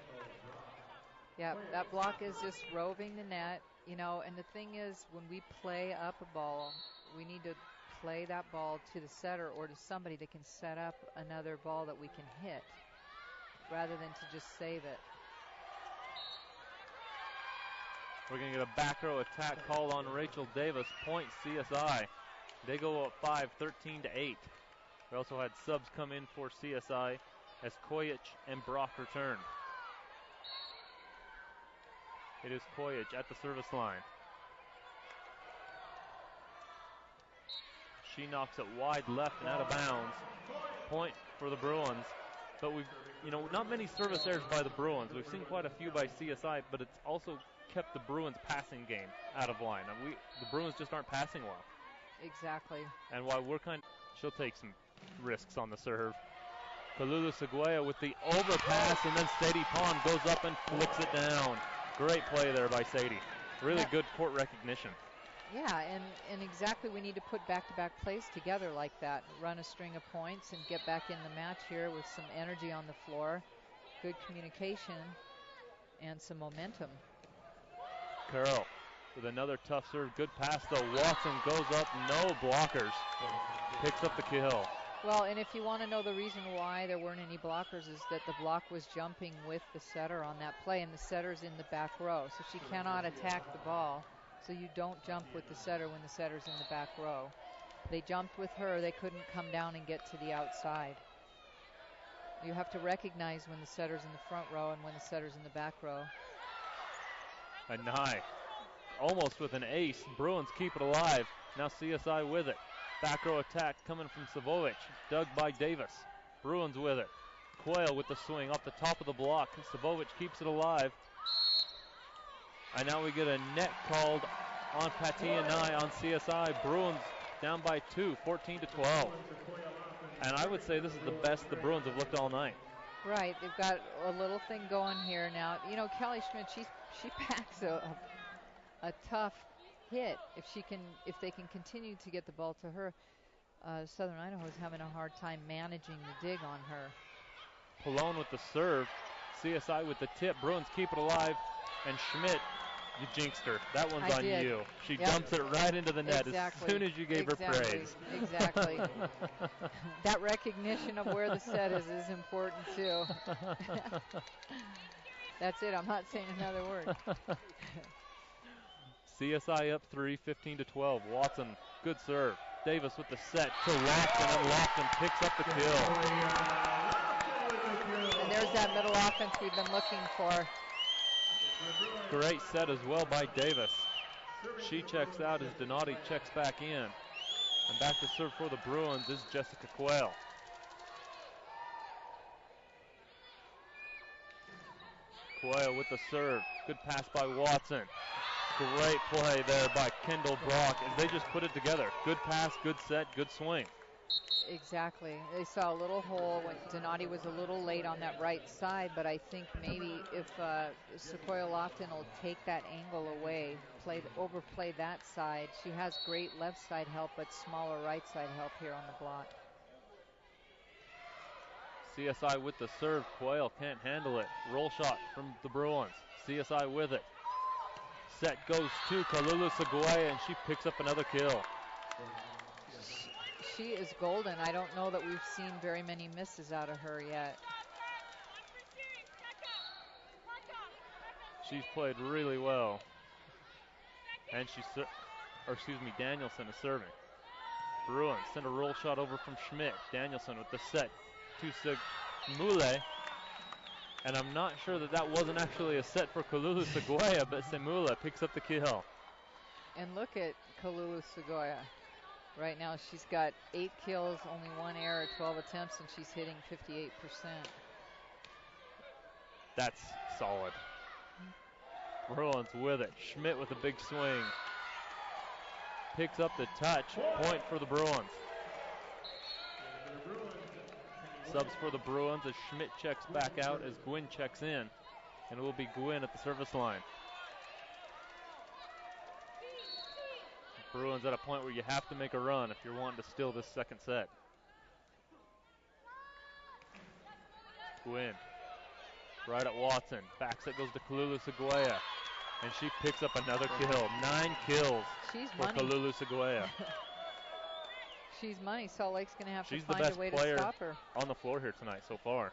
S2: Yeah, that block is just roving the net, and the thing is, when we play up a ball, we need to play that ball to the setter or to somebody that can set up another ball that we can hit, rather than to just save it.
S1: We're going to get a back row attack called on Rachel Davis. Point CSI. They go up 5, 13-8. We also had subs come in for CSI as Koyic and Brock return. It is Koyic at the service line. She knocks it wide left and out of bounds. Point for the Bruins. But we've, not many service errors by the Bruins. We've seen quite a few by CSI, but it's also kept the Bruins passing game out of line. The Bruins just aren't passing well.
S2: Exactly.
S1: And while she'll take some risks on the serve. Kalulu Seguya with the overpass, and then Sadie Pond goes up and flicks it down. Great play there by Sadie. Really good court recognition.
S2: Yeah, and exactly, we need to put back-to-back plays together like that. Run a string of points and get back in the match here with some energy on the floor, good communication, and some momentum.
S1: Carroll with another tough serve. Good pass, though. Watson goes up, no blockers. Picks up the kill.
S2: Well, and if you want to know the reason why there weren't any blockers, is that the block was jumping with the setter on that play, and the setter's in the back row, so she cannot attack the ball. So you don't jump with the setter when the setter's in the back row. They jumped with her. They couldn't come down and get to the outside. You have to recognize when the setter's in the front row and when the setter's in the back row.
S1: Anai almost with an ace. Bruins keep it alive. Now CSI with it. Back row attack coming from Savovic. Dug by Davis. Bruins with it. Quayle with the swing off the top of the block. Savovic keeps it alive. And now we get a net called on Patti Anai on CSI. Bruins down by 2, 14-12. And I would say this is the best the Bruins have looked all night.
S2: Right, they've got a little thing going here now. Kelly Schmidt, she packs a tough hit. If they can continue to get the ball to her, Southern Idaho is having a hard time managing the dig on her.
S1: Pallone with the serve. CSI with the tip. Bruins keep it alive. And Schmidt, you jinxed her. That one's on you. She dumps it right into the net as soon as you gave her praise.
S2: Exactly. That recognition of where the set is important too. That's it. I'm not saying another word.
S1: CSI up 3, 15-12. Watson, good serve. Davis with the set to Lofton, and Lofton picks up the kill.
S2: And there's that middle offense we've been looking for.
S1: Great set as well by Davis. She checks out as Donati checks back in. And back to serve for the Bruins is Jessica Quayle. Quayle with the serve. Good pass by Watson. Great play there by Kendall Brock as they just put it together. Good pass, good set, good swing.
S2: Exactly. They saw a little hole when Donati was a little late on that right side, but I think maybe if Sequoia Lofton will take that angle away, overplay that side. She has great left side help, but smaller right side help here on the block.
S1: CSI with the serve. Quayle can't handle it. Roll shot from the Bruins. CSI with it. Set goes to Kalulu Seguya, and she picks up another kill.
S2: She is golden. I don't know that we've seen very many misses out of her yet.
S1: She's played really well. And Danielson is serving. Bruins send a roll shot over from Schmidt. Danielson with the set to Semule. And I'm not sure that wasn't actually a set for Kalulu Seguya, but Semule picks up the kill.
S2: And look at Kalulu Seguya. Right now she's got 8 kills, only 1 error, 12 attempts, and she's hitting 58%.
S1: That's solid. Bruins with it. Schmidt with a big swing. Picks up the touch. Point for the Bruins. Subs for the Bruins as Schmidt checks back out as Gwynn checks in. And it will be Gwynn at the service line. Bruins at a point where you have to make a run if you're wanting to steal this second set. Gwynn, right at Watson. Back set goes to Kalulu Seguya. And she picks up another kill. 9 kills for Kalulu Seguya.
S2: She's money. Salt Lake's going to have
S1: She's
S2: to find a way to stop her.
S1: On the floor here tonight so far.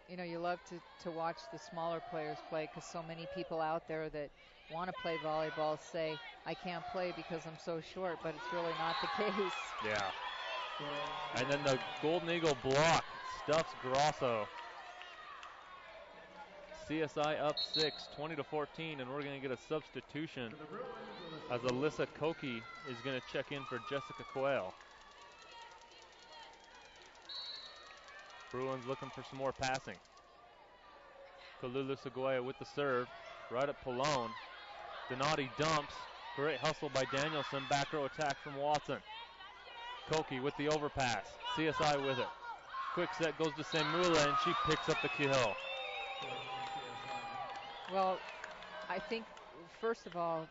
S2: You know, you love to watch the smaller players play because so many people out there that want to play volleyball say, I can't play because I'm so short, but it's really not the case.
S1: Yeah. And then the Golden Eagle block stuffs Grosso. CSI up 6, 20-14, and we're going to get a substitution as Alyssa Koki is going to check in for Jessica Quayle. Bruins looking for some more passing. Kalulu Seguya with the serve, right at Pallone. Donati dumps, great hustle by Danielson, back row attack from Watson. Koki with the overpass, CSI with it. Quick set goes to Semula, and she picks up the kill.
S2: Well, I think, first of all,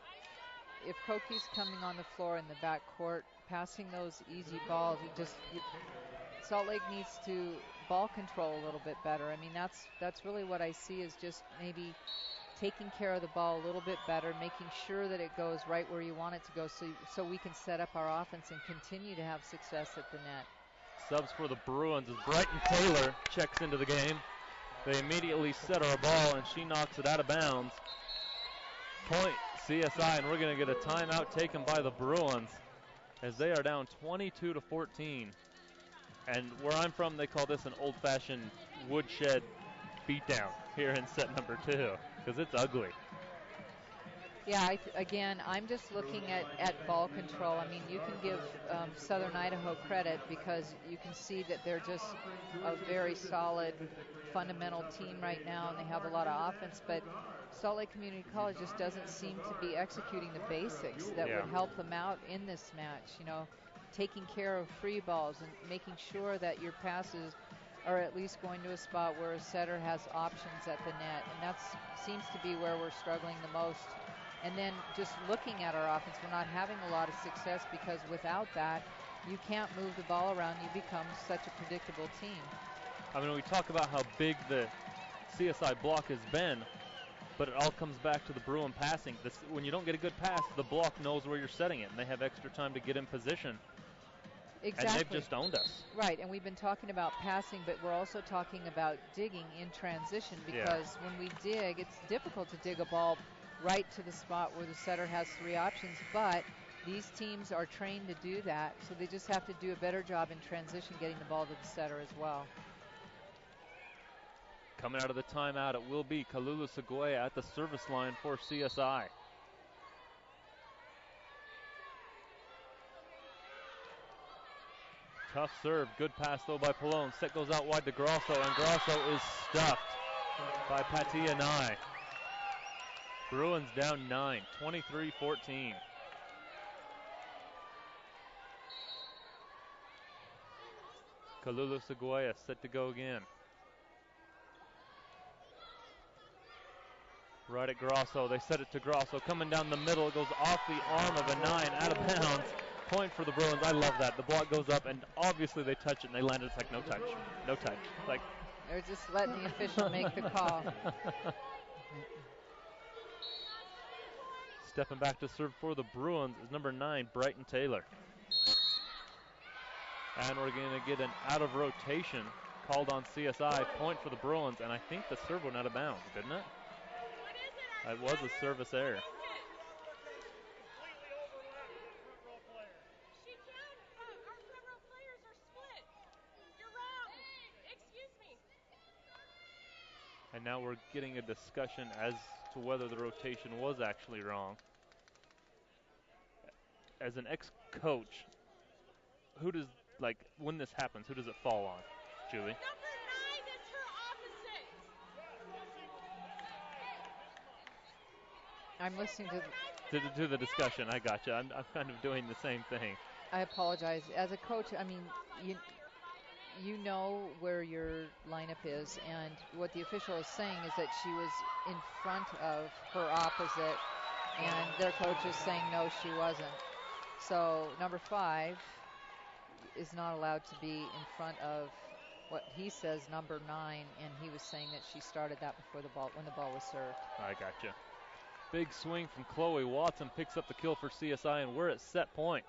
S2: if Koki's coming on the floor in the back court, passing those easy balls, Salt Lake needs to ball control a little bit better. I mean, that's really what I see is just maybe taking care of the ball a little bit better, making sure that it goes right where you want it to go so we can set up our offense and continue to have success at the net.
S1: Subs for the Bruins as Brighton Taylor checks into the game. They immediately set our ball, and she knocks it out of bounds. Point CSI, and we're going to get a timeout taken by the Bruins as they are down 22-14. And where I'm from, they call this an old-fashioned woodshed beatdown here in set number 2 because it's ugly.
S2: Yeah, again, I'm just looking at ball control. I mean, you can give Southern Idaho credit because you can see that they're just a very solid, fundamental team right now, and they have a lot of offense. But Salt Lake Community College just doesn't seem to be executing the basics that would help them out in this match. You know, taking care of free balls and making sure that your passes are at least going to a spot where a setter has options at the net. And that seems to be where we're struggling the most. And then just looking at our offense, we're not having a lot of success because without that, you can't move the ball around. You become such a predictable team.
S1: I mean, we talk about how big the CSI block has been, but it all comes back to the Bruin passing. When you don't get a good pass, the block knows where you're setting it, and they have extra time to get in position.
S2: Exactly.
S1: And they've just owned us.
S2: Right, and we've been talking about passing, but we're also talking about digging in transition because when we dig, it's difficult to dig a ball right to the spot where the setter has 3 options, but these teams are trained to do that, so they just have to do a better job in transition getting the ball to the setter as well.
S1: Coming out of the timeout, it will be Kalulu Seguya at the service line for CSI. Tough serve, good pass though by Pallone. Set goes out wide to Grosso, and Grosso is stuffed by Patia Nye. Bruins down 9, 23-14. Kalulu Seguya set to go again. Right at Grosso. They set it to Grosso. Coming down the middle. It goes off the arm of a 9, out of bounds. Point for the Bruins. I love that. The block goes up, and obviously they touch it, and they land it. It's like no touch. No touch. Like
S2: they're just letting the official make the call.
S1: Stepping back to serve for the Bruins is number 9, Brighton Taylor. And we're going to get an out of rotation called on CSI. Point for the Bruins, and I think the serve went out of bounds, didn't it? It was a service error. And now we're getting a discussion as to whether the rotation was actually wrong. As an ex-coach, who does, like, when this happens, who does it fall on, Julie?
S4: Number 9 is her opposite.
S2: I'm listening
S1: to the discussion. I gotcha. I'm kind of doing the same thing.
S2: I apologize. As a coach, I mean, you know where your lineup is, and what the official is saying is that she was in front of her opposite, and their coach is saying no, she wasn't. So number 5 is not allowed to be in front of what he says number 9, and he was saying that she started that before the ball, when the ball was served.
S1: I gotcha. Big swing from Chloe Watson, picks up the kill for CSI, and we're at set point.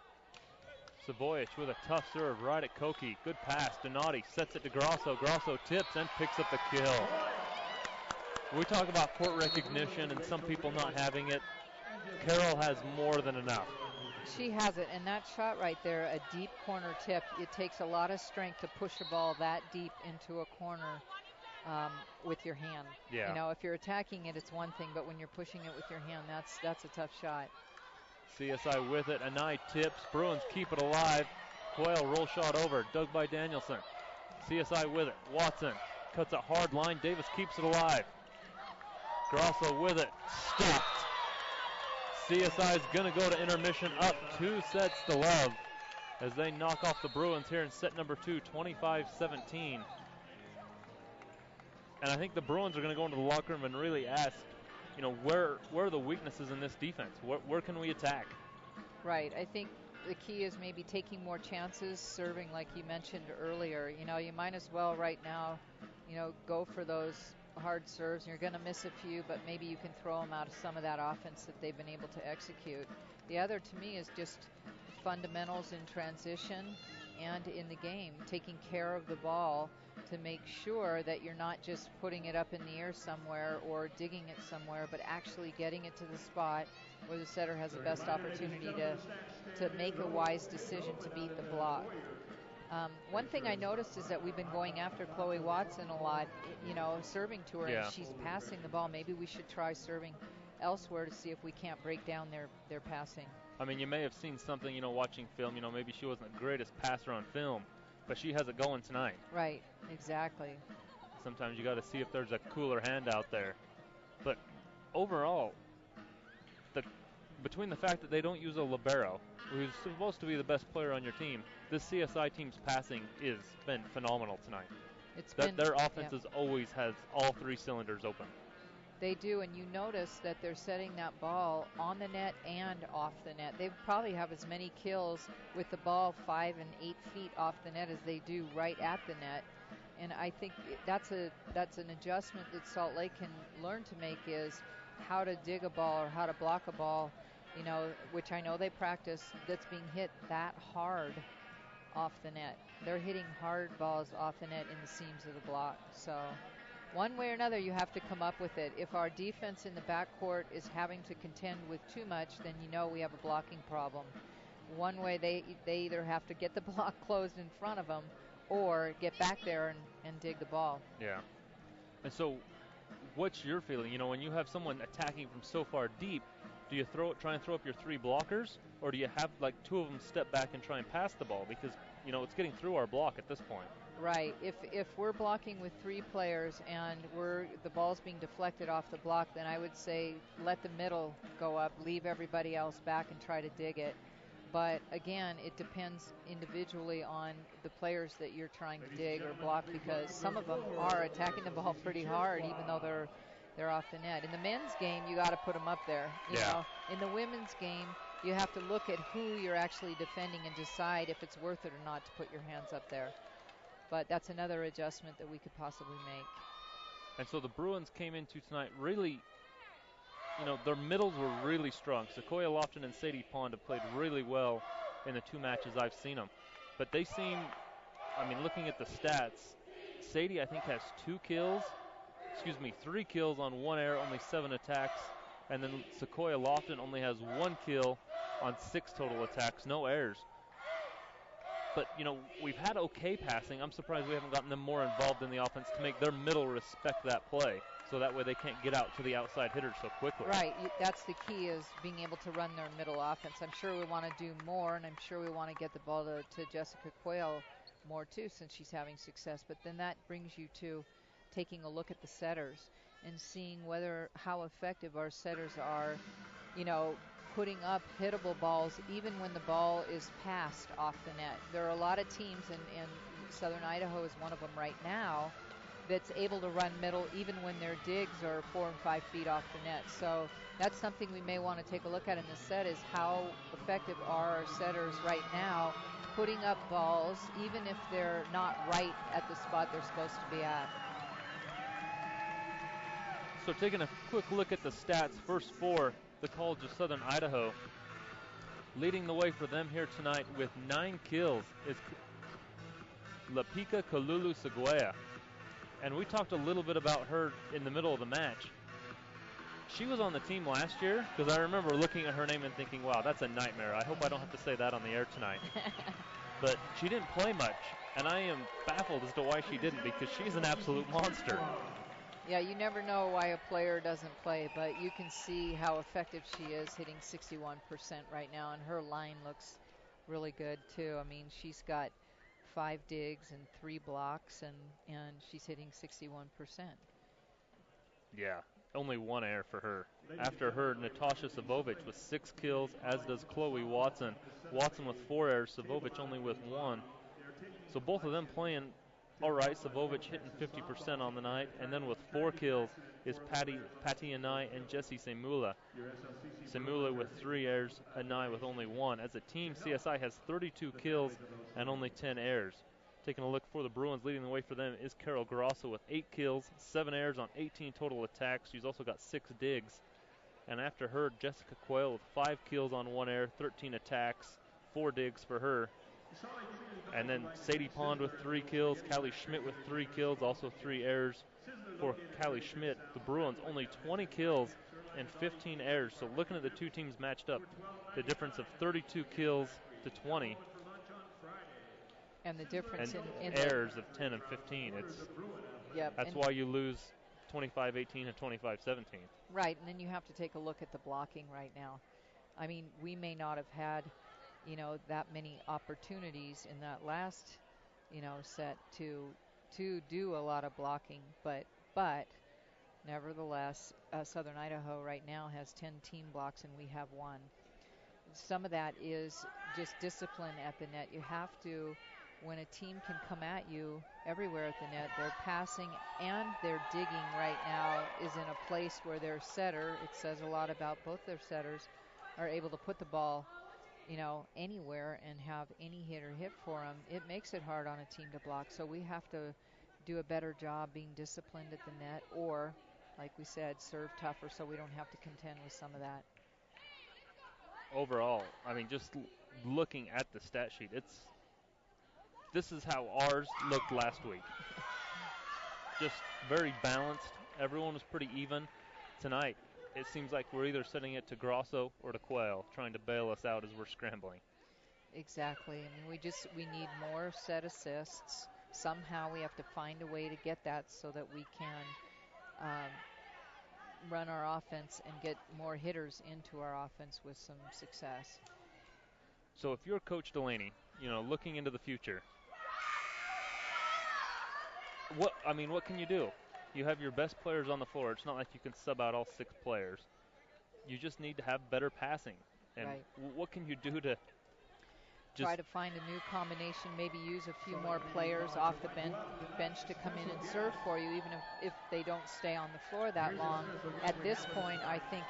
S1: Savoyich with a tough serve right at Koki. Good pass. Donati sets it to Grosso. Grosso tips and picks up the kill. We talk about court recognition and some people not having it. Carroll has more than enough.
S2: She has it, and that shot right there, a deep corner tip, it takes a lot of strength to push a ball that deep into a corner with your hand.
S1: Yeah.
S2: You know, if you're attacking it, it's one thing, but when you're pushing it with your hand, that's a tough shot.
S1: CSI with it. Anai tips. Bruins keep it alive. Quayle roll shot over. Dug by Danielson. CSI with it. Watson cuts a hard line. Davis keeps it alive. Grosso with it. Stopped. CSI is going to go to intermission, up 2 sets to love as they knock off the Bruins here in set number 2, 25-17. And I think the Bruins are going to go into the locker room and really ask, you know, where are the weaknesses in this defense? Where can we attack?
S2: Right. I think the key is maybe taking more chances, serving like you mentioned earlier. You know, you might as well right now, you know, go for those hard serves. You're going to miss a few, but maybe you can throw them out of some of that offense that they've been able to execute. The other, to me, is just fundamentals in transition and in the game, taking care of the ball to make sure that you're not just putting it up in the air somewhere or digging it somewhere, but actually getting it to the spot where the setter has the best opportunity to make a wise decision to beat the block. One thing I noticed is that we've been going after Chloe Watson a lot, you know, serving to her,
S1: yeah.
S2: And she's passing the ball. Maybe we should try serving elsewhere to see if we can't break down their passing.
S1: I mean, you may have seen something, you know, watching film, you know, maybe she wasn't the greatest passer on film, but she has it going tonight.
S2: Right, exactly.
S1: Sometimes you got to see if there's a cooler hand out there. But overall, between the fact that they don't use a libero, who's supposed to be the best player on your team, this CSI team's passing has been phenomenal tonight. Their offense always has all 3 cylinders open.
S2: They do, and you notice that they're setting that ball on the net and off the net. They probably have as many kills with the ball 5 and 8 feet off the net as they do right at the net. And I think that's an adjustment that Salt Lake can learn to make, is how to dig a ball or how to block a ball, you know, which I know they practice, that's being hit that hard off the net. They're hitting hard balls off the net in the seams of the block. So one way or another, you have to come up with it. If our defense in the backcourt is having to contend with too much, then you know we have a blocking problem. One way, they either have to get the block closed in front of them or get back there and dig the ball.
S1: Yeah. And so what's your feeling? You know, when you have someone attacking from so far deep, do you try and throw up your 3 blockers, or do you have like 2 of them step back and try and pass the ball? Because, you know, it's getting through our block at this point.
S2: Right. If we're blocking with 3 players and the ball's being deflected off the block, then I would say let the middle go up, leave everybody else back and try to dig it. But again, it depends individually on the players that you're trying to dig or block, because some of them are attacking the ball pretty hard, even though they're off the net. In the men's game, you got to put them up there. You know, in the women's game, you have to look at who you're actually defending and decide if it's worth it or not to put your hands up there. But that's another adjustment that we could possibly make.
S1: And so the Bruins came into tonight really, you know, their middles were really strong. Sequoia Lofton and Sadie Pond have played really well in the 2 matches I've seen them. But they seem, I mean, looking at the stats, Sadie, I think, has 3 kills on 1 error, only 7 attacks. And then Sequoia Lofton only has 1 kill on 6 total attacks, no errors. But, you know, we've had okay passing. I'm surprised we haven't gotten them more involved in the offense to make their middle respect that play, so that way they can't get out to the outside hitters so quickly.
S2: Right. That's the key, is being able to run their middle offense. I'm sure we want to do more, and I'm sure we want to get the ball to Jessica Quayle more, too, since she's having success. But then that brings you to taking a look at the setters and seeing how effective our setters are, you know, putting up hittable balls even when the ball is passed off the net. There are a lot of teams, and Southern Idaho is one of them right now, that's able to run middle even when their digs are 4 and 5 feet off the net. So that's something we may want to take a look at in this set, is how effective are our setters right now putting up balls even if they're not right at the spot they're supposed to be at.
S1: So taking a quick look at the stats, first for the College of Southern Idaho. Leading the way for them here tonight with 9 kills is Lapika Kalulu Seguea. And we talked a little bit about her in the middle of the match. She was on the team last year, because I remember looking at her name and thinking, wow, that's a nightmare. I hope I don't have to say that on the air tonight. But she didn't play much, and I am baffled as to why she didn't, because she's an absolute monster.
S2: Yeah, you never know why a player doesn't play, but you can see how effective she is, hitting 61% right now, and her line looks really good too. I mean, she's got 5 digs and 3 blocks, and she's hitting 61%.
S1: Yeah, only 1 error for her. After her, Natasha Savovich with 6 kills, as does Chloe Watson. Watson with 4 errors, Savovich only with 1. So both of them playing all right. Savovich hitting 50% on the night, and then with 4 kills is Patty Anai and Jessie Semula. Semula with 3 errors, Anai with only 1. As a team, CSI has 32 kills and only 10 errors. Taking a look for the Bruins, leading the way for them is Carol Grosso with 8 kills, 7 errors on 18 total attacks. She's also got 6 digs. And after her, Jessica Quayle with 5 kills on 1 error, 13 attacks, 4 digs for her. And then Sadie Pond with 3 kills, Callie Schmidt with 3 kills, also 3 errors for Callie Schmidt. The Bruins only 20 kills and 15 errors. So looking at the two teams matched up, the difference of 32 kills to 20.
S2: And the difference in
S1: errors of 10 and 15. That's why you lose 25-18 and 25-17.
S2: Right, and then you have to take a look at the blocking right now. I mean, we may not have had, you know, that many opportunities in that last, you know, set to do a lot of blocking, but nevertheless, Southern Idaho right now has 10 team blocks and we have 1. Some of that is just discipline at the net. You have to, when a team can come at you everywhere at the net, they're passing and they're digging right now is in a place where their setter, it says a lot about both their setters, are able to put the ball, you know, anywhere and have any hitter hit for them. It makes it hard on a team to block, so we have to do a better job being disciplined at the net, or, like we said, serve tougher so we don't have to contend with some of that.
S1: Overall, I mean, just looking at the stat sheet, this is how ours looked last week. Just very balanced. Everyone was pretty even. Tonight, it seems like we're either sending it to Grosso or to Quayle, trying to bail us out as we're scrambling.
S2: Exactly. I mean, we need more set assists. Somehow we have to find a way to get that so that we can run our offense and get more hitters into our offense with some success.
S1: So if you're Coach Delaney, you know, looking into the future, what can you do? You have your best players on the floor. It's not like you can sub out all 6 players. You just need to have better passing. And
S2: right.
S1: What can you do to
S2: try to find a new combination, maybe use a few more players off the bench to come in and serve for you, even if they don't stay on the floor that long. At this point, I think,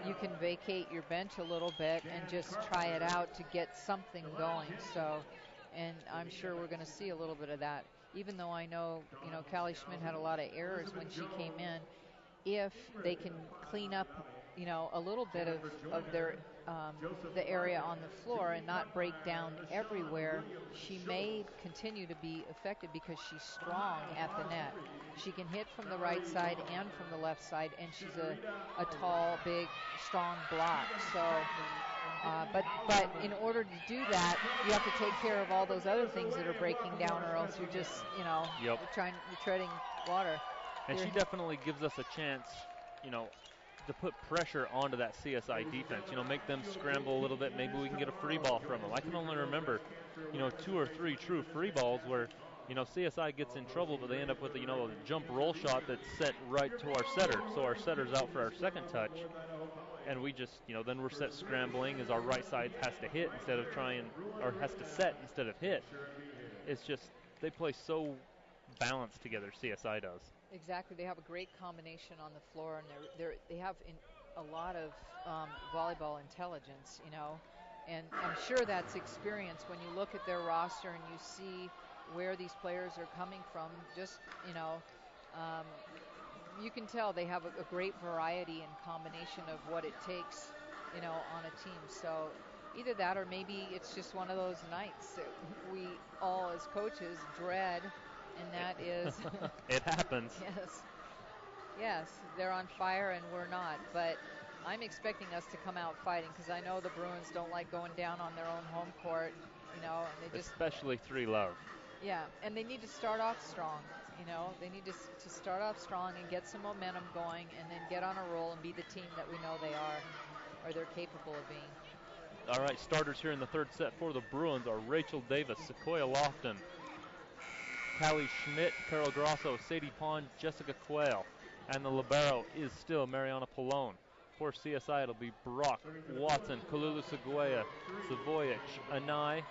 S2: you can vacate your bench a little bit and just try it out to get something going. So, and I'm sure we're going to see a little bit of that. Even though I know, Callie Schmidt had a lot of errors when she came in, if they can clean up, a little bit of their the area on the floor and not break down everywhere, she may continue to be effective because she's strong at the net. She can hit from the right side and from the left side, and she's a tall, big, strong block. So, but in order to do that, you have to take care of all those other things that are breaking down, or else you're just, you're treading water.
S1: And she definitely gives us a chance, to put pressure onto that CSI defense, make them scramble a little bit. Maybe we can get a free ball from them. I can only remember, 2 or 3 true free balls where, CSI gets in trouble, but they end up with a jump roll shot that's set right to our setter. So our setter's out for our second touch. And we just, then we're set scrambling as our right side has to hit instead of has to set instead of hit. It's just, they play so balanced together, CSI does.
S2: Exactly. They have a great combination on the floor, and they have a lot of volleyball intelligence, and I'm sure that's experience when you look at their roster and you see where these players are coming from. Just, you can tell they have a great variety and combination of what it takes, on a team. So either that, or maybe it's just one of those nights that we all as coaches dread. And that is...
S1: It happens.
S2: Yes, they're on fire and we're not. But I'm expecting us to come out fighting, because I know the Bruins don't like going down on their own home court, and they just...
S1: Especially 3-Love.
S2: Yeah, and they need to start off strong, They need to start off strong and get some momentum going, and then get on a roll and be the team that we know they are, or they're capable of being.
S1: All right, starters here in the third set for the Bruins are Rachel Davis, Sequoia Lofton, Callie Schmidt, Carol Grosso, Sadie Pond, Jessica Quayle. And the libero is still Mariana Polone. For CSI, it'll be Brock, Watson, Kalulu Seguya, Savoyich, Anai,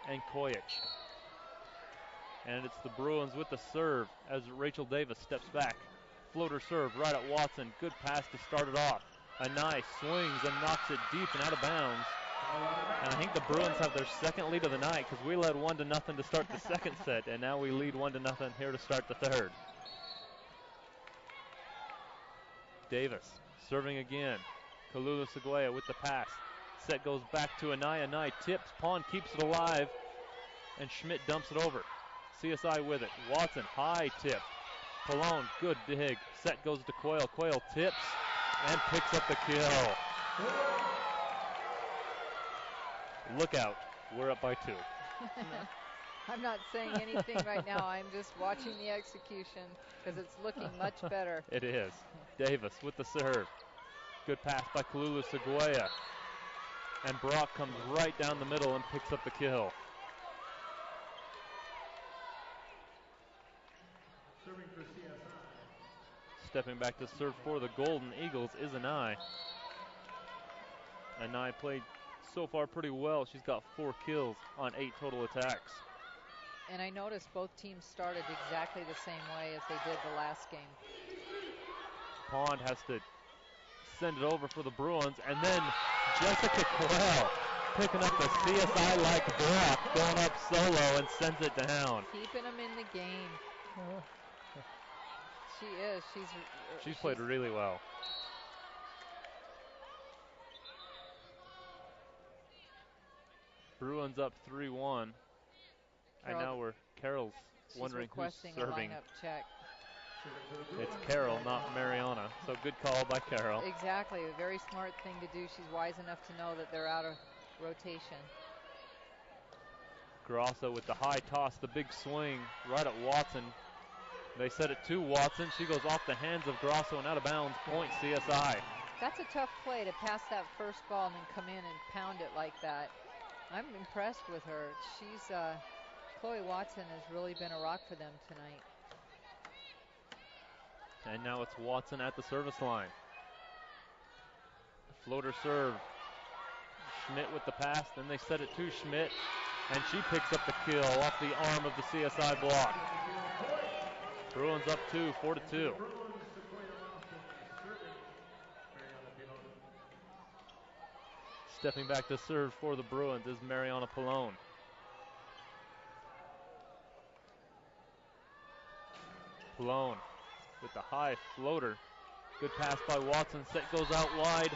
S1: and Koyich. And it's the Bruins with the serve as Rachel Davis steps back. Floater serve right at Watson. Good pass to start it off. Anai swings and knocks it deep and out of bounds. And I think the Bruins have their second lead of the night, because we led 1-0 to start the second set, and now we lead 1-0 here to start the third. Davis serving again. Kalulu Seguya with the pass. Set goes back to Anai. Anai tips. Pond keeps it alive, and Schmidt dumps it over. CSI with it. Watson, high tip. Polone, good dig. Set goes to Quayle. Quayle tips and picks up the kill. Look out, we're up by 2.
S2: I'm not saying anything right now. I'm just watching the execution, because it's looking much better.
S1: It is. Davis with the serve. Good pass by Kalulu Seguya. And Brock comes right down the middle and picks up the kill.
S3: Serving for CSI.
S1: Stepping back to serve for the Golden Eagles is Anai. Anai played so far pretty well. She's got 4 kills on 8 total attacks.
S2: And I noticed both teams started exactly the same way as they did the last game.
S1: Pond has to send it over for the Bruins, and then Jessica Quayle picking up the CSI-like block, going up solo and sends it down.
S2: Keeping them in the game. She is.
S1: She's played really well. Bruins up 3-1. And now Carol's wondering who's serving.
S2: A lineup check.
S1: It's Carol, not Mariana. So good call by Carol.
S2: Exactly. A very smart thing to do. She's wise enough to know that they're out of rotation.
S1: Grosso with the high toss, the big swing right at Watson. They set it to Watson. She goes off the hands of Grosso and out of bounds. Point CSI.
S2: That's a tough play, to pass that first ball and then come in and pound it like that. I'm impressed with her. Chloe Watson has really been a rock for them tonight.
S1: And now it's Watson at the service line. Floater serve. Schmidt with the pass, then they set it to Schmidt, and she picks up the kill off the arm of the CSI block. Bruins up 2, 4-2. Stepping back to serve for the Bruins is Mariana Pallone. Pallone with the high floater. Good pass by Watson. Set goes out wide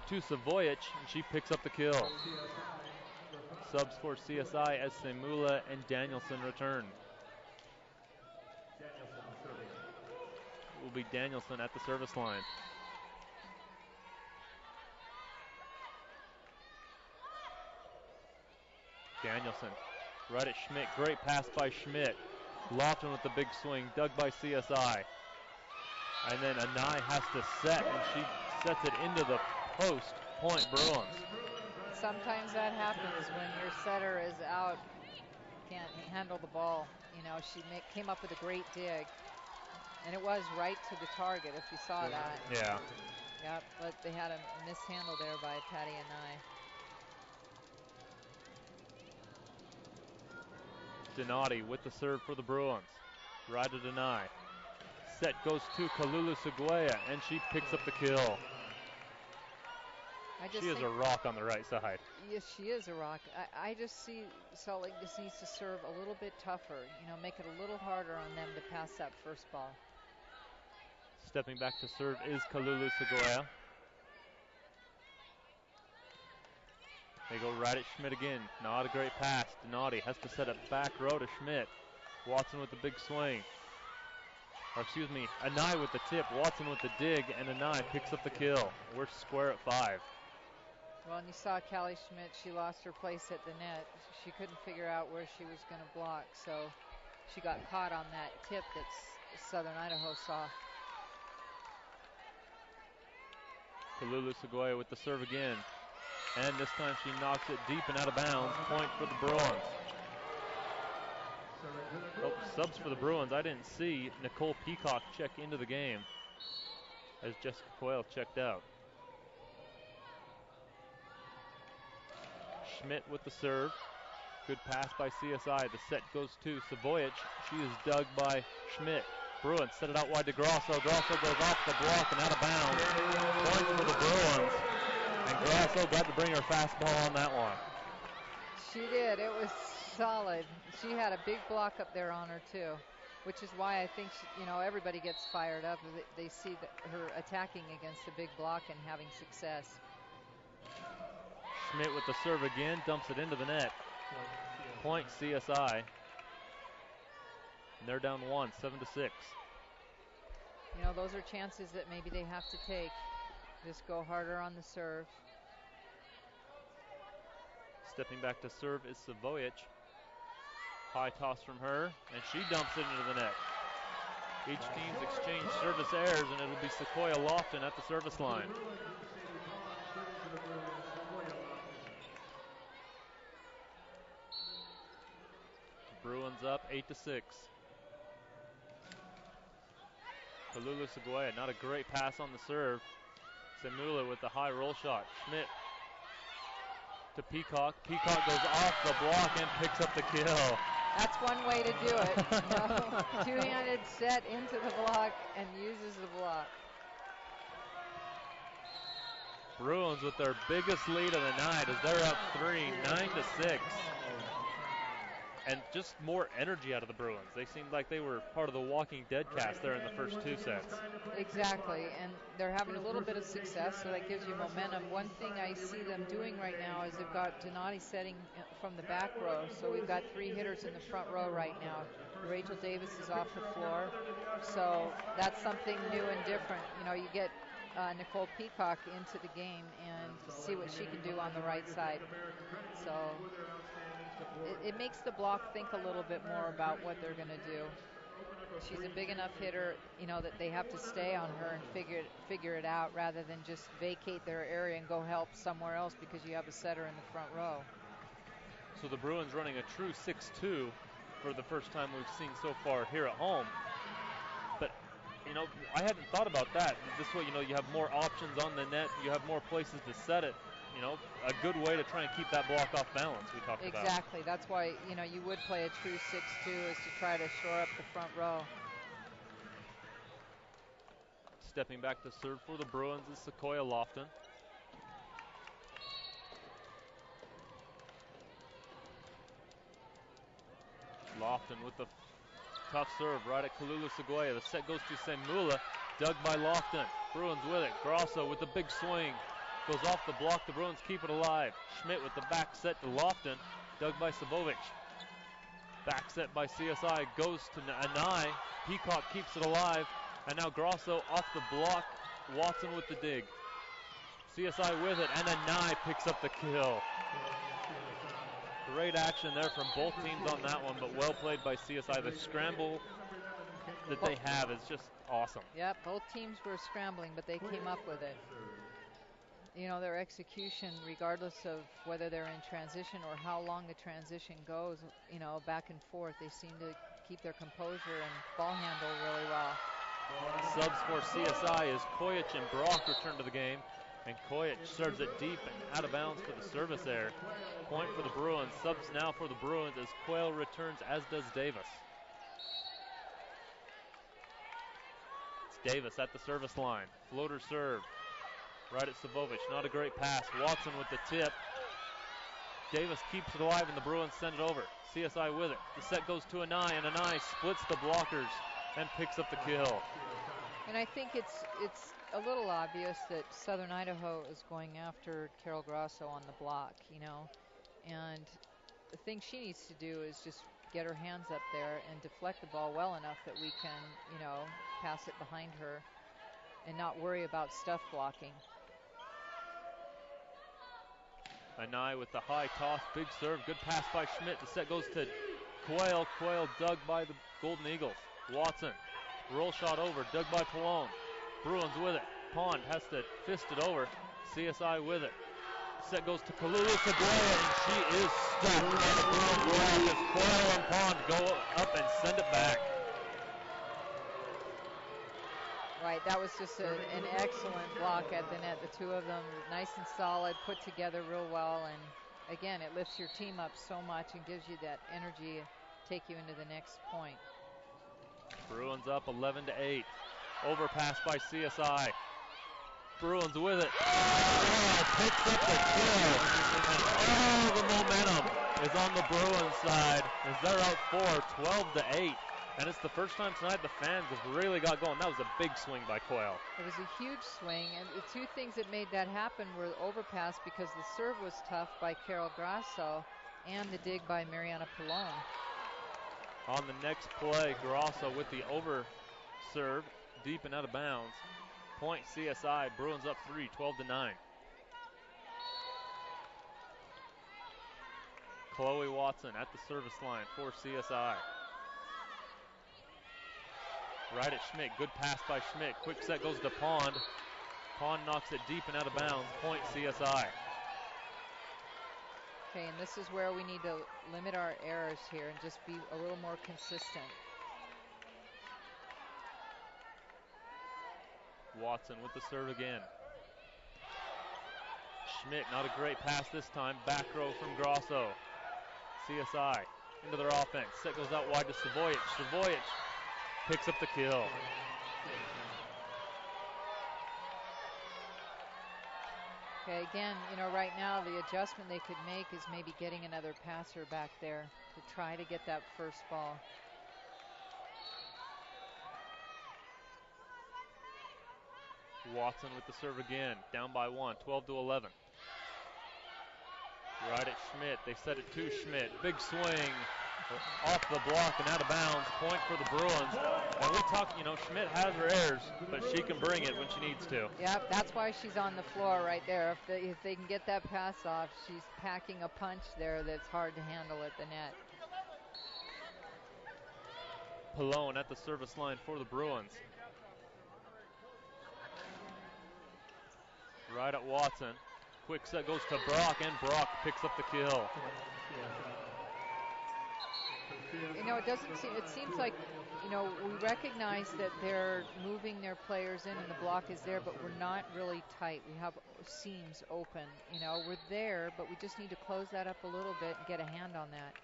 S1: to Savoyich, and she picks up the kill. Subs for CSI as Semula and Danielson return. It will be Danielson at the service line. Danielson right at Schmidt. Great pass by Schmidt. Lofton with the big swing, dug by CSI. And then Anai has to set, and she sets it into the post. Point Bruins.
S2: Sometimes that happens when your setter is out, can't handle the ball. You know, she came up with a great dig, and it was right to the target if you saw that.
S1: Yeah.
S2: Yep, but they had a mishandle there by Patty Anai.
S1: Donati with the serve for the Bruins. Right to Anai. Set goes to Kalulu Seguya, and she picks up the kill. She is a rock on the right side.
S2: Yes, she is a rock. I just see Salt Lake just needs to serve a little bit tougher. You know, make it a little harder on them to pass that first ball.
S1: Stepping back to serve is Kalulu Seguya. They go right at Schmidt again. Not a great pass. Donati has to set it back row to Schmidt. Watson with the big swing. Or excuse me, Anai with the tip, Watson with the dig, and Anai picks up the kill. We're square at 5.
S2: Well, and you saw Callie Schmidt, she lost her place at the net. She couldn't figure out where she was going to block, so she got caught on that tip that Southern Idaho saw.
S1: Kalulu Seguya with the serve again. And this time she knocks it deep and out of bounds. Point for the Bruins. Oh, subs for the Bruins. I didn't see Nicole Peacock check into the game as Jessica Coyle checked out. Schmidt with the serve. Good pass by CSI. The set goes to Savoyich. She is dug by Schmidt. Bruins set it out wide to Grosso. Grosso goes off the block and out of bounds. Point for the Bruins. And Grosso got to bring her fastball on that one.
S2: She did. It was solid. She had a big block up there on her too, which is why I think everybody gets fired up. They see her attacking against a big block and having success.
S1: Schmidt with the serve again, dumps it into the net. Point CSI. And they're down 1, 7-6.
S2: You know, those are chances that maybe they have to take. Just go harder on the serve.
S1: Stepping back to serve is Savoyich. High toss from her, and she dumps it into the net. Each team's exchange service errors, and it'll be Sequoia Lofton at the service line. Bruins up 8-6. Kalulu Seguya, not a great pass on the serve. Semula with the high roll shot. Schmidt to Peacock. Peacock goes off the block and picks up the kill.
S2: That's one way to do it. Two-handed set into the block and uses the block.
S1: Bruins with their biggest lead of the night as they're up 3, 9-6. And just more energy out of the Bruins. They seemed like they were part of the Walking Dead cast there in the first 2 sets.
S2: Exactly, and they're having a little bit of success, so that gives you momentum. One thing I see them doing right now is they've got Donati setting from the back row, so we've got 3 hitters in the front row right now. Rachel Davis is off the floor, so that's something new and different. You know, you get Nicole Peacock into the game and see what she can do on the right side. So it makes the block think a little bit more about what they're going to do. She's a big enough hitter, you know, that they have to stay on her and figure it out rather than just vacate their area and go help somewhere else because you have a setter in the front row.
S1: So the Bruins running a true 6-2 for the first time we've seen so far here at home. But you know, I hadn't thought about that. This way, you know, you have more options on the net. You have more places to set it. You know, a good way to try and keep that block off balance we talked about.
S2: Exactly. That's why, you know, you would play a true 6-2 is to try to shore up the front row.
S1: Stepping back to serve for the Bruins is Sequoia Lofton. Lofton with the tough serve right at Kalulu Sequoia. The set goes to Semula, dug by Lofton. Bruins with it. Grosso with the big swing. Goes off the block. The Bruins keep it alive. Schmidt with the back set to Lofton, dug by Savovic. Back set by CSI goes to Anai. Peacock keeps it alive. And now Grosso off the block. Watson with the dig. CSI with it, and Anai picks up the kill. Great action there from both teams on that one, but well played by CSI. The scramble that they have is just awesome.
S2: Yep, both teams were scrambling, but they came up with it. You know, their execution, regardless of whether they're in transition or how long the transition goes, you know, back and forth, they seem to keep their composure and ball handle really well.
S1: Subs for CSI as Koyich and Brock return to the game, and Koyich serves it deep and out of bounds for the service error. Point for the Bruins. Subs now for the Bruins as Quayle returns, as does Davis. It's Davis at the service line. Floater serve. Right at Savovic. Not a great pass. Watson with the tip. Davis keeps it alive, and the Bruins send it over. CSI with it. The set goes to Anai, and Anai splits the blockers and picks up the kill.
S2: And I think it's a little obvious that Southern Idaho is going after Carol Grosso on the block, you know. And the thing she needs to do is just get her hands up there and deflect the ball well enough that we can, you know, pass it behind her and not worry about stuff blocking.
S1: Anai with the high toss, big serve, good pass by Schmidt. The set goes to Quayle. Quayle dug by the Golden Eagles. Watson, roll shot over, dug by Pallone. Bruins with it. Pond has to fist it over. CSI with it. Set goes to Kalulu Sequoia, and she is stuck. And the Bruins grab as Quayle and Pond go up and send it back.
S2: Right, that was just an excellent block at the net. The two of them nice and solid, put together real well, and again, it lifts your team up so much and gives you that energy to take you into the next point.
S1: Bruins up 11-8. Overpass by CSI. Bruins with it. Oh, picks up the kill. And all the momentum is on the Bruins side as they're out 12-8. And it's the first time tonight the fans have really got going. That was a big swing by Quayle.
S2: It was a huge swing, and the two things that made that happen were the overpass because the serve was tough by Carol Grasso and the dig by Mariana Pallone.
S1: On the next play, Grosso with the over serve, deep and out of bounds. Point CSI, Bruins up 3, 12-9. Chloe Watson at the service line for CSI. Right at Schmidt, good pass by Schmidt. Quick set goes to Pond. Pond knocks it deep and out of bounds. Point CSI.
S2: Okay, and this is where we need to limit our errors here and just be a little more consistent.
S1: Watson with the serve again. Schmidt, not a great pass this time. Back row from Grosso. CSI into their offense. Set goes out wide to Savoyich. Savoyich picks up the kill.
S2: Okay, again, you know, right now the adjustment they could make is maybe getting another passer back there to try to get that first ball.
S1: Watson with the serve again, down by 1, 12-11. Right at Schmidt, they set it to Schmidt. Big swing, off the block and out of bounds. Point for the Bruins. And we talk, you know, Schmidt has her errors, but she can bring it when she needs to.
S2: Yep, that's why she's on the floor right there. If they can get that pass off, she's packing a punch there that's hard to handle at the net.
S1: Pallone at the service line for the Bruins. Right at Watson. Quick set goes to Brock, and Brock picks up the kill.
S2: You know, it seems like you know, we recognize that they're moving their players in and the block is there, but we're not really tight. We have seams open. You know, we're there, but we just need to close that up a little bit and get a hand on that.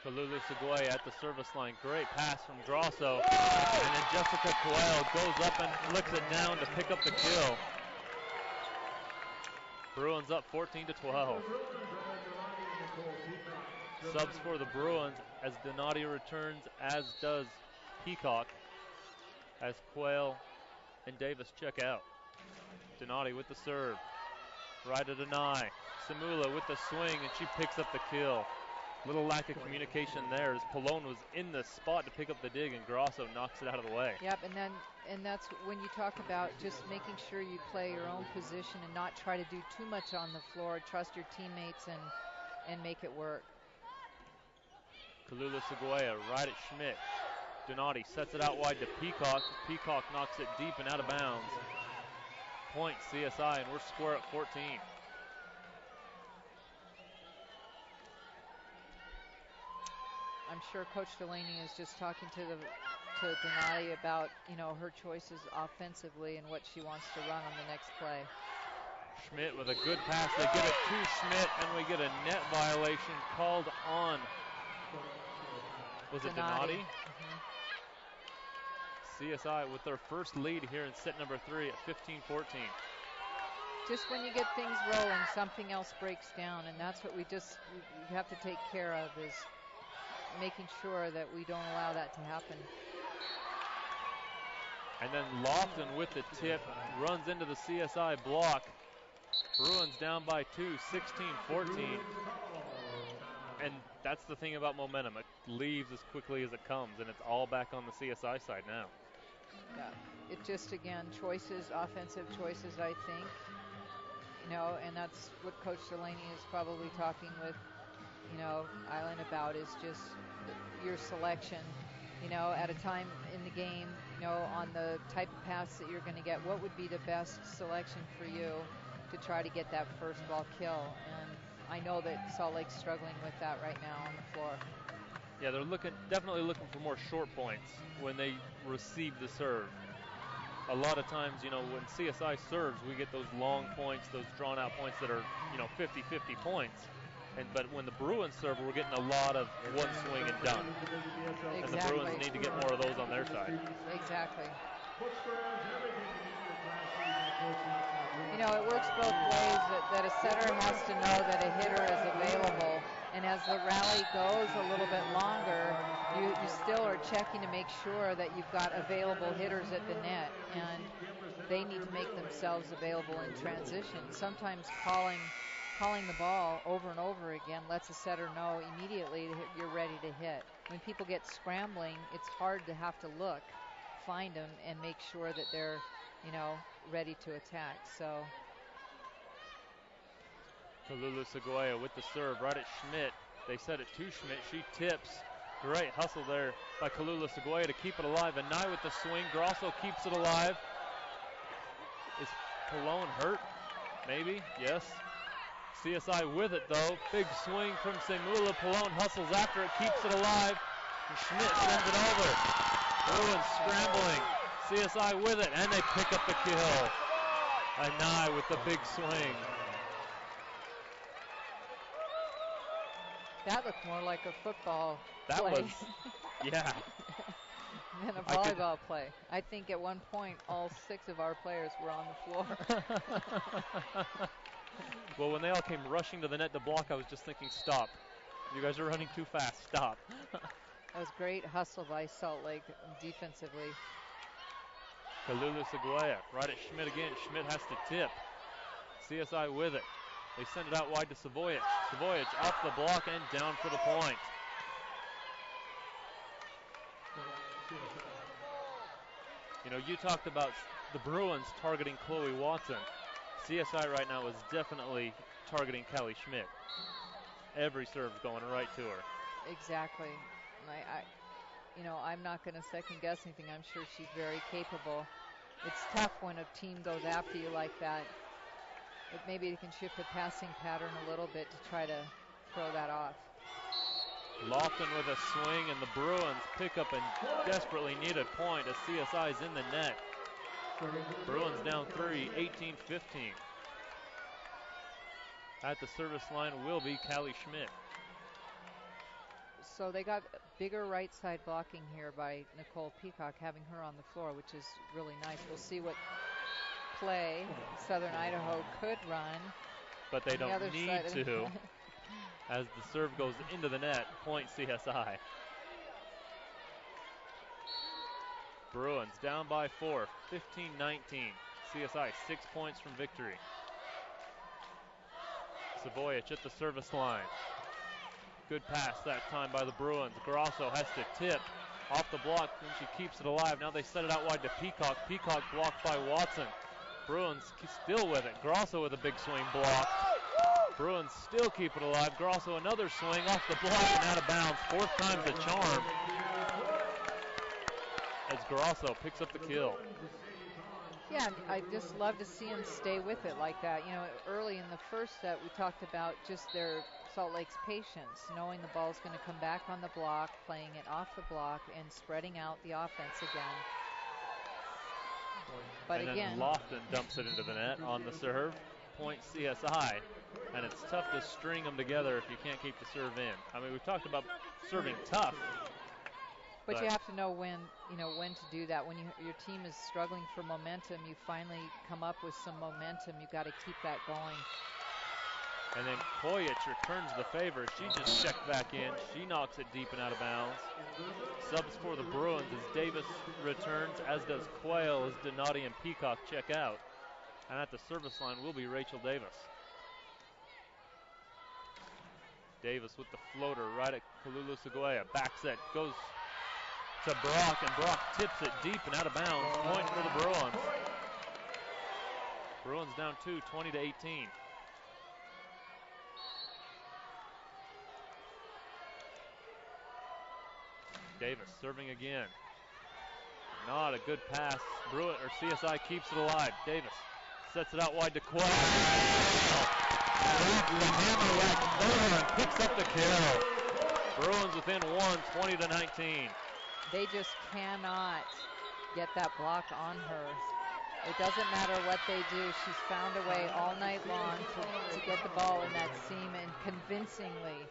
S1: Kalulu Seguye at the service line. Great pass from Grosso. And then Jessica Coelho goes up and flicks it down to pick up the kill. Bruins up 14-12. Subs for the Bruins as Donati returns, as does Peacock, as Quayle and Davis check out. Donati with the serve. Right to Denai. Samula with the swing, and she picks up the kill. Little lack of communication there as Pallone was in the spot to pick up the dig, and Grosso knocks it out of the way.
S2: Yep, and that's when you talk about just making sure you play your own position and not try to do too much on the floor. Trust your teammates and make it work.
S1: Kalula Seguya right at Schmidt. Donati sets it out wide to Peacock. Peacock knocks it deep and out of bounds. Point CSI, and we're square at 14.
S2: I'm sure Coach Delaney is just talking to Donati about, you know, her choices offensively and what she wants to run on the next play.
S1: Schmidt with a good pass. They get it to Schmidt, and we get a net violation called on. Was it Donati? CSI with their first lead here in set number 3 at 15-14.
S2: Just when you get things rolling, something else breaks down, and that's what we have to take care of, is making sure that we don't allow that to happen.
S1: And then Lofton with the tip runs into the CSI block. Bruins down by 2, 16-14. And that's the thing about momentum. It leaves as quickly as it comes, and it's all back on the CSI side now.
S2: Yeah, it just, again, choices, offensive choices, I think. You know, and that's what Coach Delaney is probably talking with, you know, Island about, is just your selection, you know, at a time in the game, you know, on the type of pass that you're going to get. What would be the best selection for you to try to get that first ball kill? And I know that Salt Lake's struggling with that right now on the floor.
S1: Yeah, they're definitely looking for more short points when they receive the serve. A lot of times, you know, when CSI serves, we get those long points, those drawn-out points that are, you know, 50-50 points. But when the Bruins serve, we're getting a lot of one swing and done.
S2: Exactly.
S1: And the Bruins need to get more of those on their side.
S2: Exactly. You know, it works both ways, that a setter has to know that a hitter is available. And as the rally goes a little bit longer, you still are checking to make sure that you've got available hitters at the net. And they need to make themselves available in transition. Sometimes calling the ball over and over again lets a setter know immediately that you're ready to hit. When people get scrambling, it's hard to have to look, find them, and make sure that they're, you know, ready to attack. So
S1: Kalulu Seguya with the serve right at Schmidt. They set it to Schmidt. She tips. Great hustle there by Kalulu Seguya to keep it alive. And Nye with the swing. Grosso keeps it alive. Is Pallone hurt? Maybe. Yes. CSI with it, though. Big swing from Semula. Pallone hustles after it, keeps it alive. And Schmidt sends it over. Bruins scrambling. CSI with it, and they pick up the kill. Anai with the big swing.
S2: that looked more like a football
S1: That
S2: play.
S1: was, yeah.
S2: than a volleyball play. I think at one point all 6 of our players were on the floor.
S1: Well, when they all came rushing to the net to block, I was just thinking, stop. You guys are running too fast. Stop.
S2: That was great hustle by Salt Lake defensively.
S1: Kalulu Seguya right at Schmidt again. Schmidt has to tip. CSI with it. They send it out wide to Savoyich. Savoyich off the block and down for the point. You know, you talked about the Bruins targeting Chloe Watson. CSI right now is definitely targeting Callie Schmidt. Every serve's going right to her.
S2: Exactly. I'm not going to second guess anything. I'm sure she's very capable. It's tough when a team goes after you like that. Maybe they can shift the passing pattern a little bit to try to throw that off.
S1: Lofton with a swing, and the Bruins pick up a desperately needed point as CSI's in the net. Bruins down 3, 18-15. At the service line will be Callie Schmidt.
S2: So they got bigger right side blocking here by Nicole Peacock, having her on the floor, which is really nice. We'll see what play Southern Idaho could run.
S1: But they don't need to. As the serve goes into the net, point CSI. Bruins down by 4, 15-19. CSI 6 points from victory. Savoyich at the service line. Good pass that time by the Bruins. Grosso has to tip off the block, and she keeps it alive. Now they set it out wide to Peacock. Peacock blocked by Watson. Bruins still with it. Grosso with a big swing block. Bruins still keep it alive. Grosso another swing off the block and out of bounds. Fourth time's a charm. As Grosso picks up the kill.
S2: Yeah, I just love to see him stay with it like that. You know, early in the first set, we talked about just their Salt Lake's patience, knowing the ball's going to come back on the block, playing it off the block, and spreading out the offense again. But
S1: and
S2: again,
S1: then Lofton dumps it into the net on the serve. Point CSI. And it's tough to string them together if you can't keep the serve in. I mean, we've talked about serving tough.
S2: But you have to know when to do that. When your team is struggling for momentum, you finally come up with some momentum. You've got to keep that going.
S1: And then Koyich returns the favor. She just checked back in. She knocks it deep and out of bounds. Subs for the Bruins as Davis returns, as does Quayle as Donati and Peacock check out. And at the service line will be Rachel Davis. Davis with the floater right at Kalulu Seguya. Back set goes to Brock, and Brock tips it deep and out of bounds. Point for the Bruins. Bruins down 2, 20-18. Davis serving again. Not a good pass. CSI keeps it alive. Davis sets it out wide to Quayle. The hammer right over and picks up the kill. Bruins within 1, 20-19.
S2: They just cannot get that block on her. It doesn't matter what they do. She's found a way all night long to get the ball in that seam, and convincingly.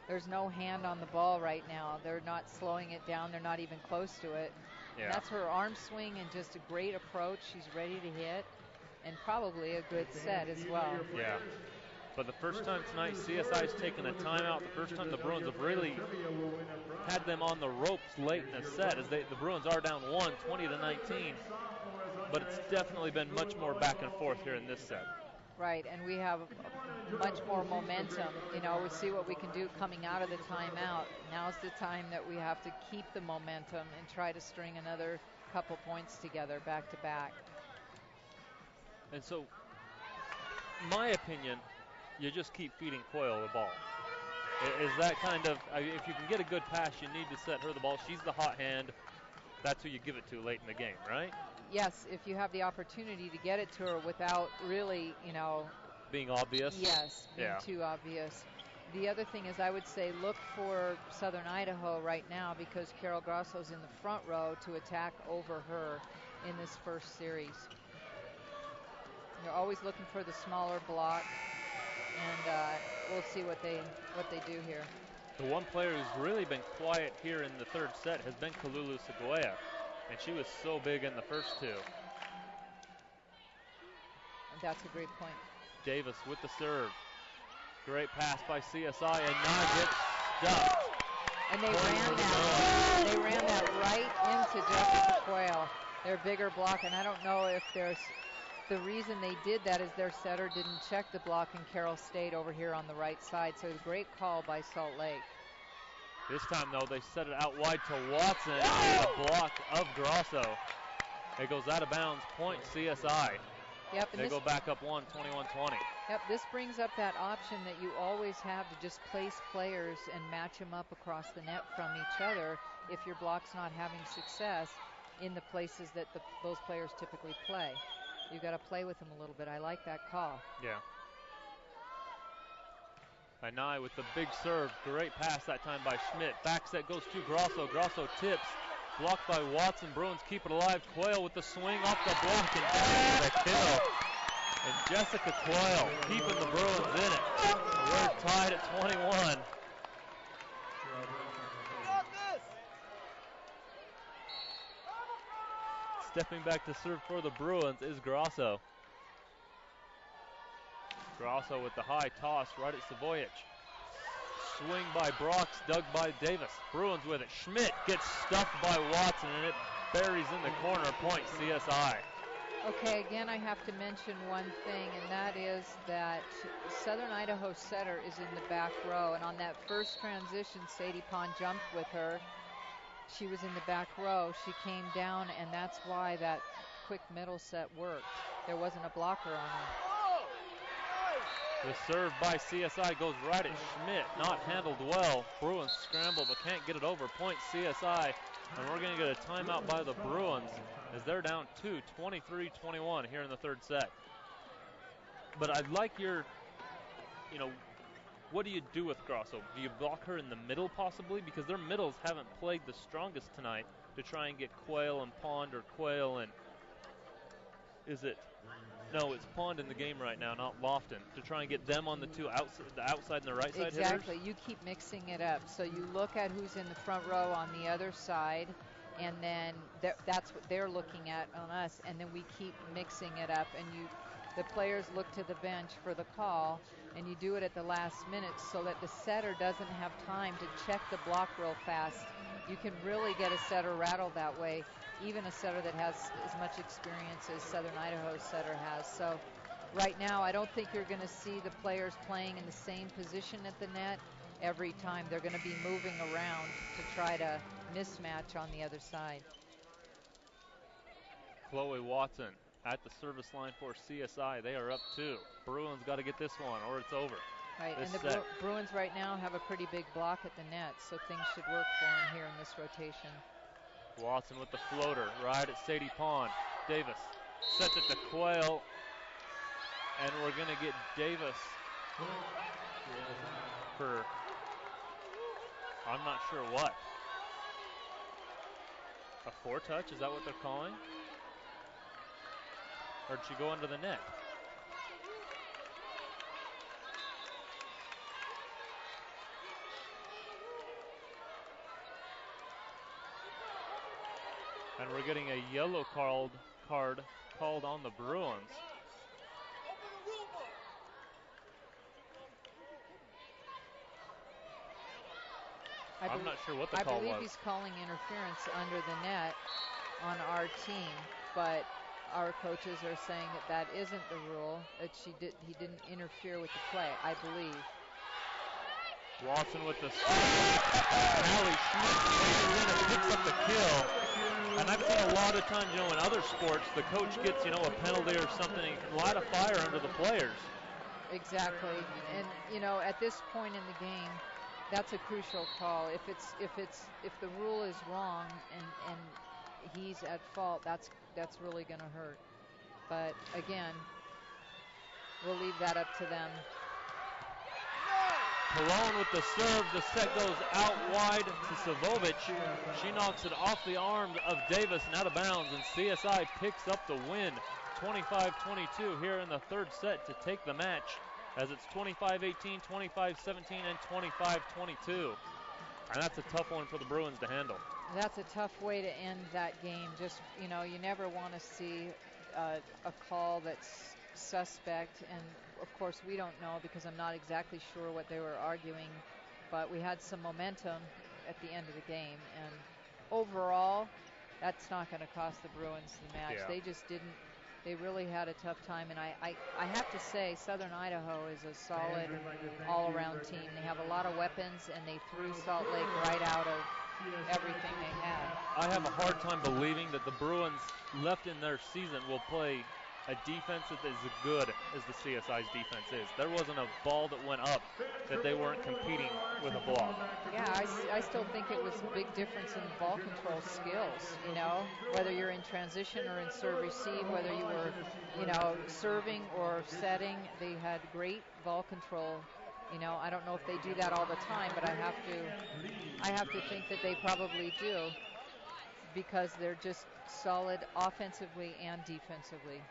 S2: There's no hand on the ball right now. They're not slowing it down. They're not even close to it.
S1: Yeah.
S2: And that's her arm swing and just a great approach. She's ready to hit, and probably a good set as well.
S1: Yeah. But the first time tonight, CSI's taken a timeout. The first time the Bruins have really had them on the ropes late in the set, as the Bruins are down 1, 20-19. But it's definitely been much more back and forth here in this set.
S2: Right, and we have much more momentum. You know, we see what we can do coming out of the timeout. Now's the time that we have to keep the momentum and try to string another couple points together back to back.
S1: And so, my opinion, you just keep feeding Quayle the ball. Is that kind of, if you can get a good pass, you need to set her the ball. She's the hot hand. That's who you give it to late in the game, right?
S2: Yes, if you have the opportunity to get it to her without really,
S1: being obvious.
S2: Yes, being too obvious. The other thing is, I would say look for Southern Idaho right now, because Carol Grosso's in the front row to attack over her in this first series. They're always looking for the smaller block, and we'll see what they do here.
S1: The one player who's really been quiet here in the third set has been Kalulu Seguya, and she was so big in the first two.
S2: That's a great point.
S1: Davis with the serve. Great pass by CSI, and not get stuffed.
S2: And they ran that right into Jessica Quayle, their bigger block, and I don't know if the reason they did that is their setter didn't check the block, and Carol stayed over here on the right side. So a great call by Salt Lake.
S1: This time, though, they set it out wide to Watson, and a block of Grosso. It goes out of bounds, point CSI.
S2: Yep,
S1: they go back up 1, 21-20.
S2: Yep, this brings up that option that you always have to just place players and match them up across the net from each other if your block's not having success in the places that those players typically play. You've got to play with them a little bit. I like that call.
S1: Yeah. Anai with the big serve. Great pass that time by Schmidt. Back set goes to Grosso. Grosso tips. Blocked by Watson. Bruins keep it alive. Quayle with the swing off the block and down with a kill. And Jessica Quayle keeping the Bruins in it. We're tied at 21. Stepping back to serve for the Bruins is Grosso. Grosso with the high toss right at Savoyich. Swing by Brox, dug by Davis. Bruins with it. Schmidt gets stuffed by Watson, and it buries in the corner. Point CSI.
S2: Okay, again, I have to mention one thing, and that is that Southern Idaho setter is in the back row, and on that first transition, Sadie Pond jumped with her. She was in the back row. She came down, and that's why that quick middle set worked. There wasn't a blocker on her.
S1: The serve by CSI goes right at Schmidt. Not handled well. Bruins scramble but can't get it over. Point CSI. And we're going to get a timeout by the Bruins as they're down 2, 23-21 here in the third set. But I'd like your, what do you do with Grosso? Do you block her in the middle possibly? Because their middles haven't played the strongest tonight to try and get Quayle and Pond or Quayle and No, it's Pond in the game right now, not Lofton, to try and get them on the two the outside and the right side hitters.
S2: Exactly. You keep mixing it up. So you look at who's in the front row on the other side, and then that's what they're looking at on us, and then we keep mixing it up, and the players look to the bench for the call, and you do it at the last minute so that the setter doesn't have time to check the block real fast. You can really get a setter rattled that way, even a setter that has as much experience as Southern Idaho's setter has. So right now, I don't think you're going to see the players playing in the same position at the net every time. They're going to be moving around to try to mismatch on the other side.
S1: Chloe Watson at the service line for CSI. They are up 2. Bruins got to get this one or it's over.
S2: Right, and the Bruins right now have a pretty big block at the net, so things should work for them here in this rotation.
S1: Watson with the floater right at Sadie Pond. Davis sets it to Quayle, and we're going to get Davis for, I'm not sure what. A foretouch, is that what they're calling? Or did she go under the net? And we're getting a yellow card called on the Bruins. I'm not sure what the call was.
S2: I believe he's calling interference under the net on our team, but our coaches are saying that isn't the rule, that he didn't interfere with the play, I believe.
S1: Watson with the Allie Schmidt picks up the kill. And I've seen a lot of times, in other sports, the coach gets, a penalty or something and can light a fire under the players.
S2: Exactly. And, at this point in the game, that's a crucial call. If the rule is wrong and he's at fault, that's really going to hurt. But again, we'll leave that up to them.
S1: Colon with the serve. The set goes out wide to Savovic. She knocks it off the arms of Davis and out of bounds, and CSI picks up the win. 25-22 here in the third set to take the match, as it's 25-18, 25-17, and 25-22. And that's a tough one for the Bruins to handle.
S2: That's a tough way to end that game. Just, you never want to see a call that's suspect, and of course we don't know because I'm not exactly sure what they were arguing, but we had some momentum at the end of the game, and overall that's not going to cost the Bruins the match.
S1: Yeah.
S2: They really had a tough time, and I have to say Southern Idaho is a solid all-around team. They have a lot of weapons, and they threw Salt Lake right out of everything they had.
S1: I have a hard time believing that the Bruins left in their season will play a defense that is as good as the CSI's defense is. There wasn't a ball that went up that they weren't competing with a block.
S2: Yeah, I still think it was a big difference in ball control skills, whether you're in transition or in serve receive, whether you were, serving or setting, they had great ball control You know, I don't know if they do that all the time, but I have to think that they probably do, because they're just solid offensively and defensively.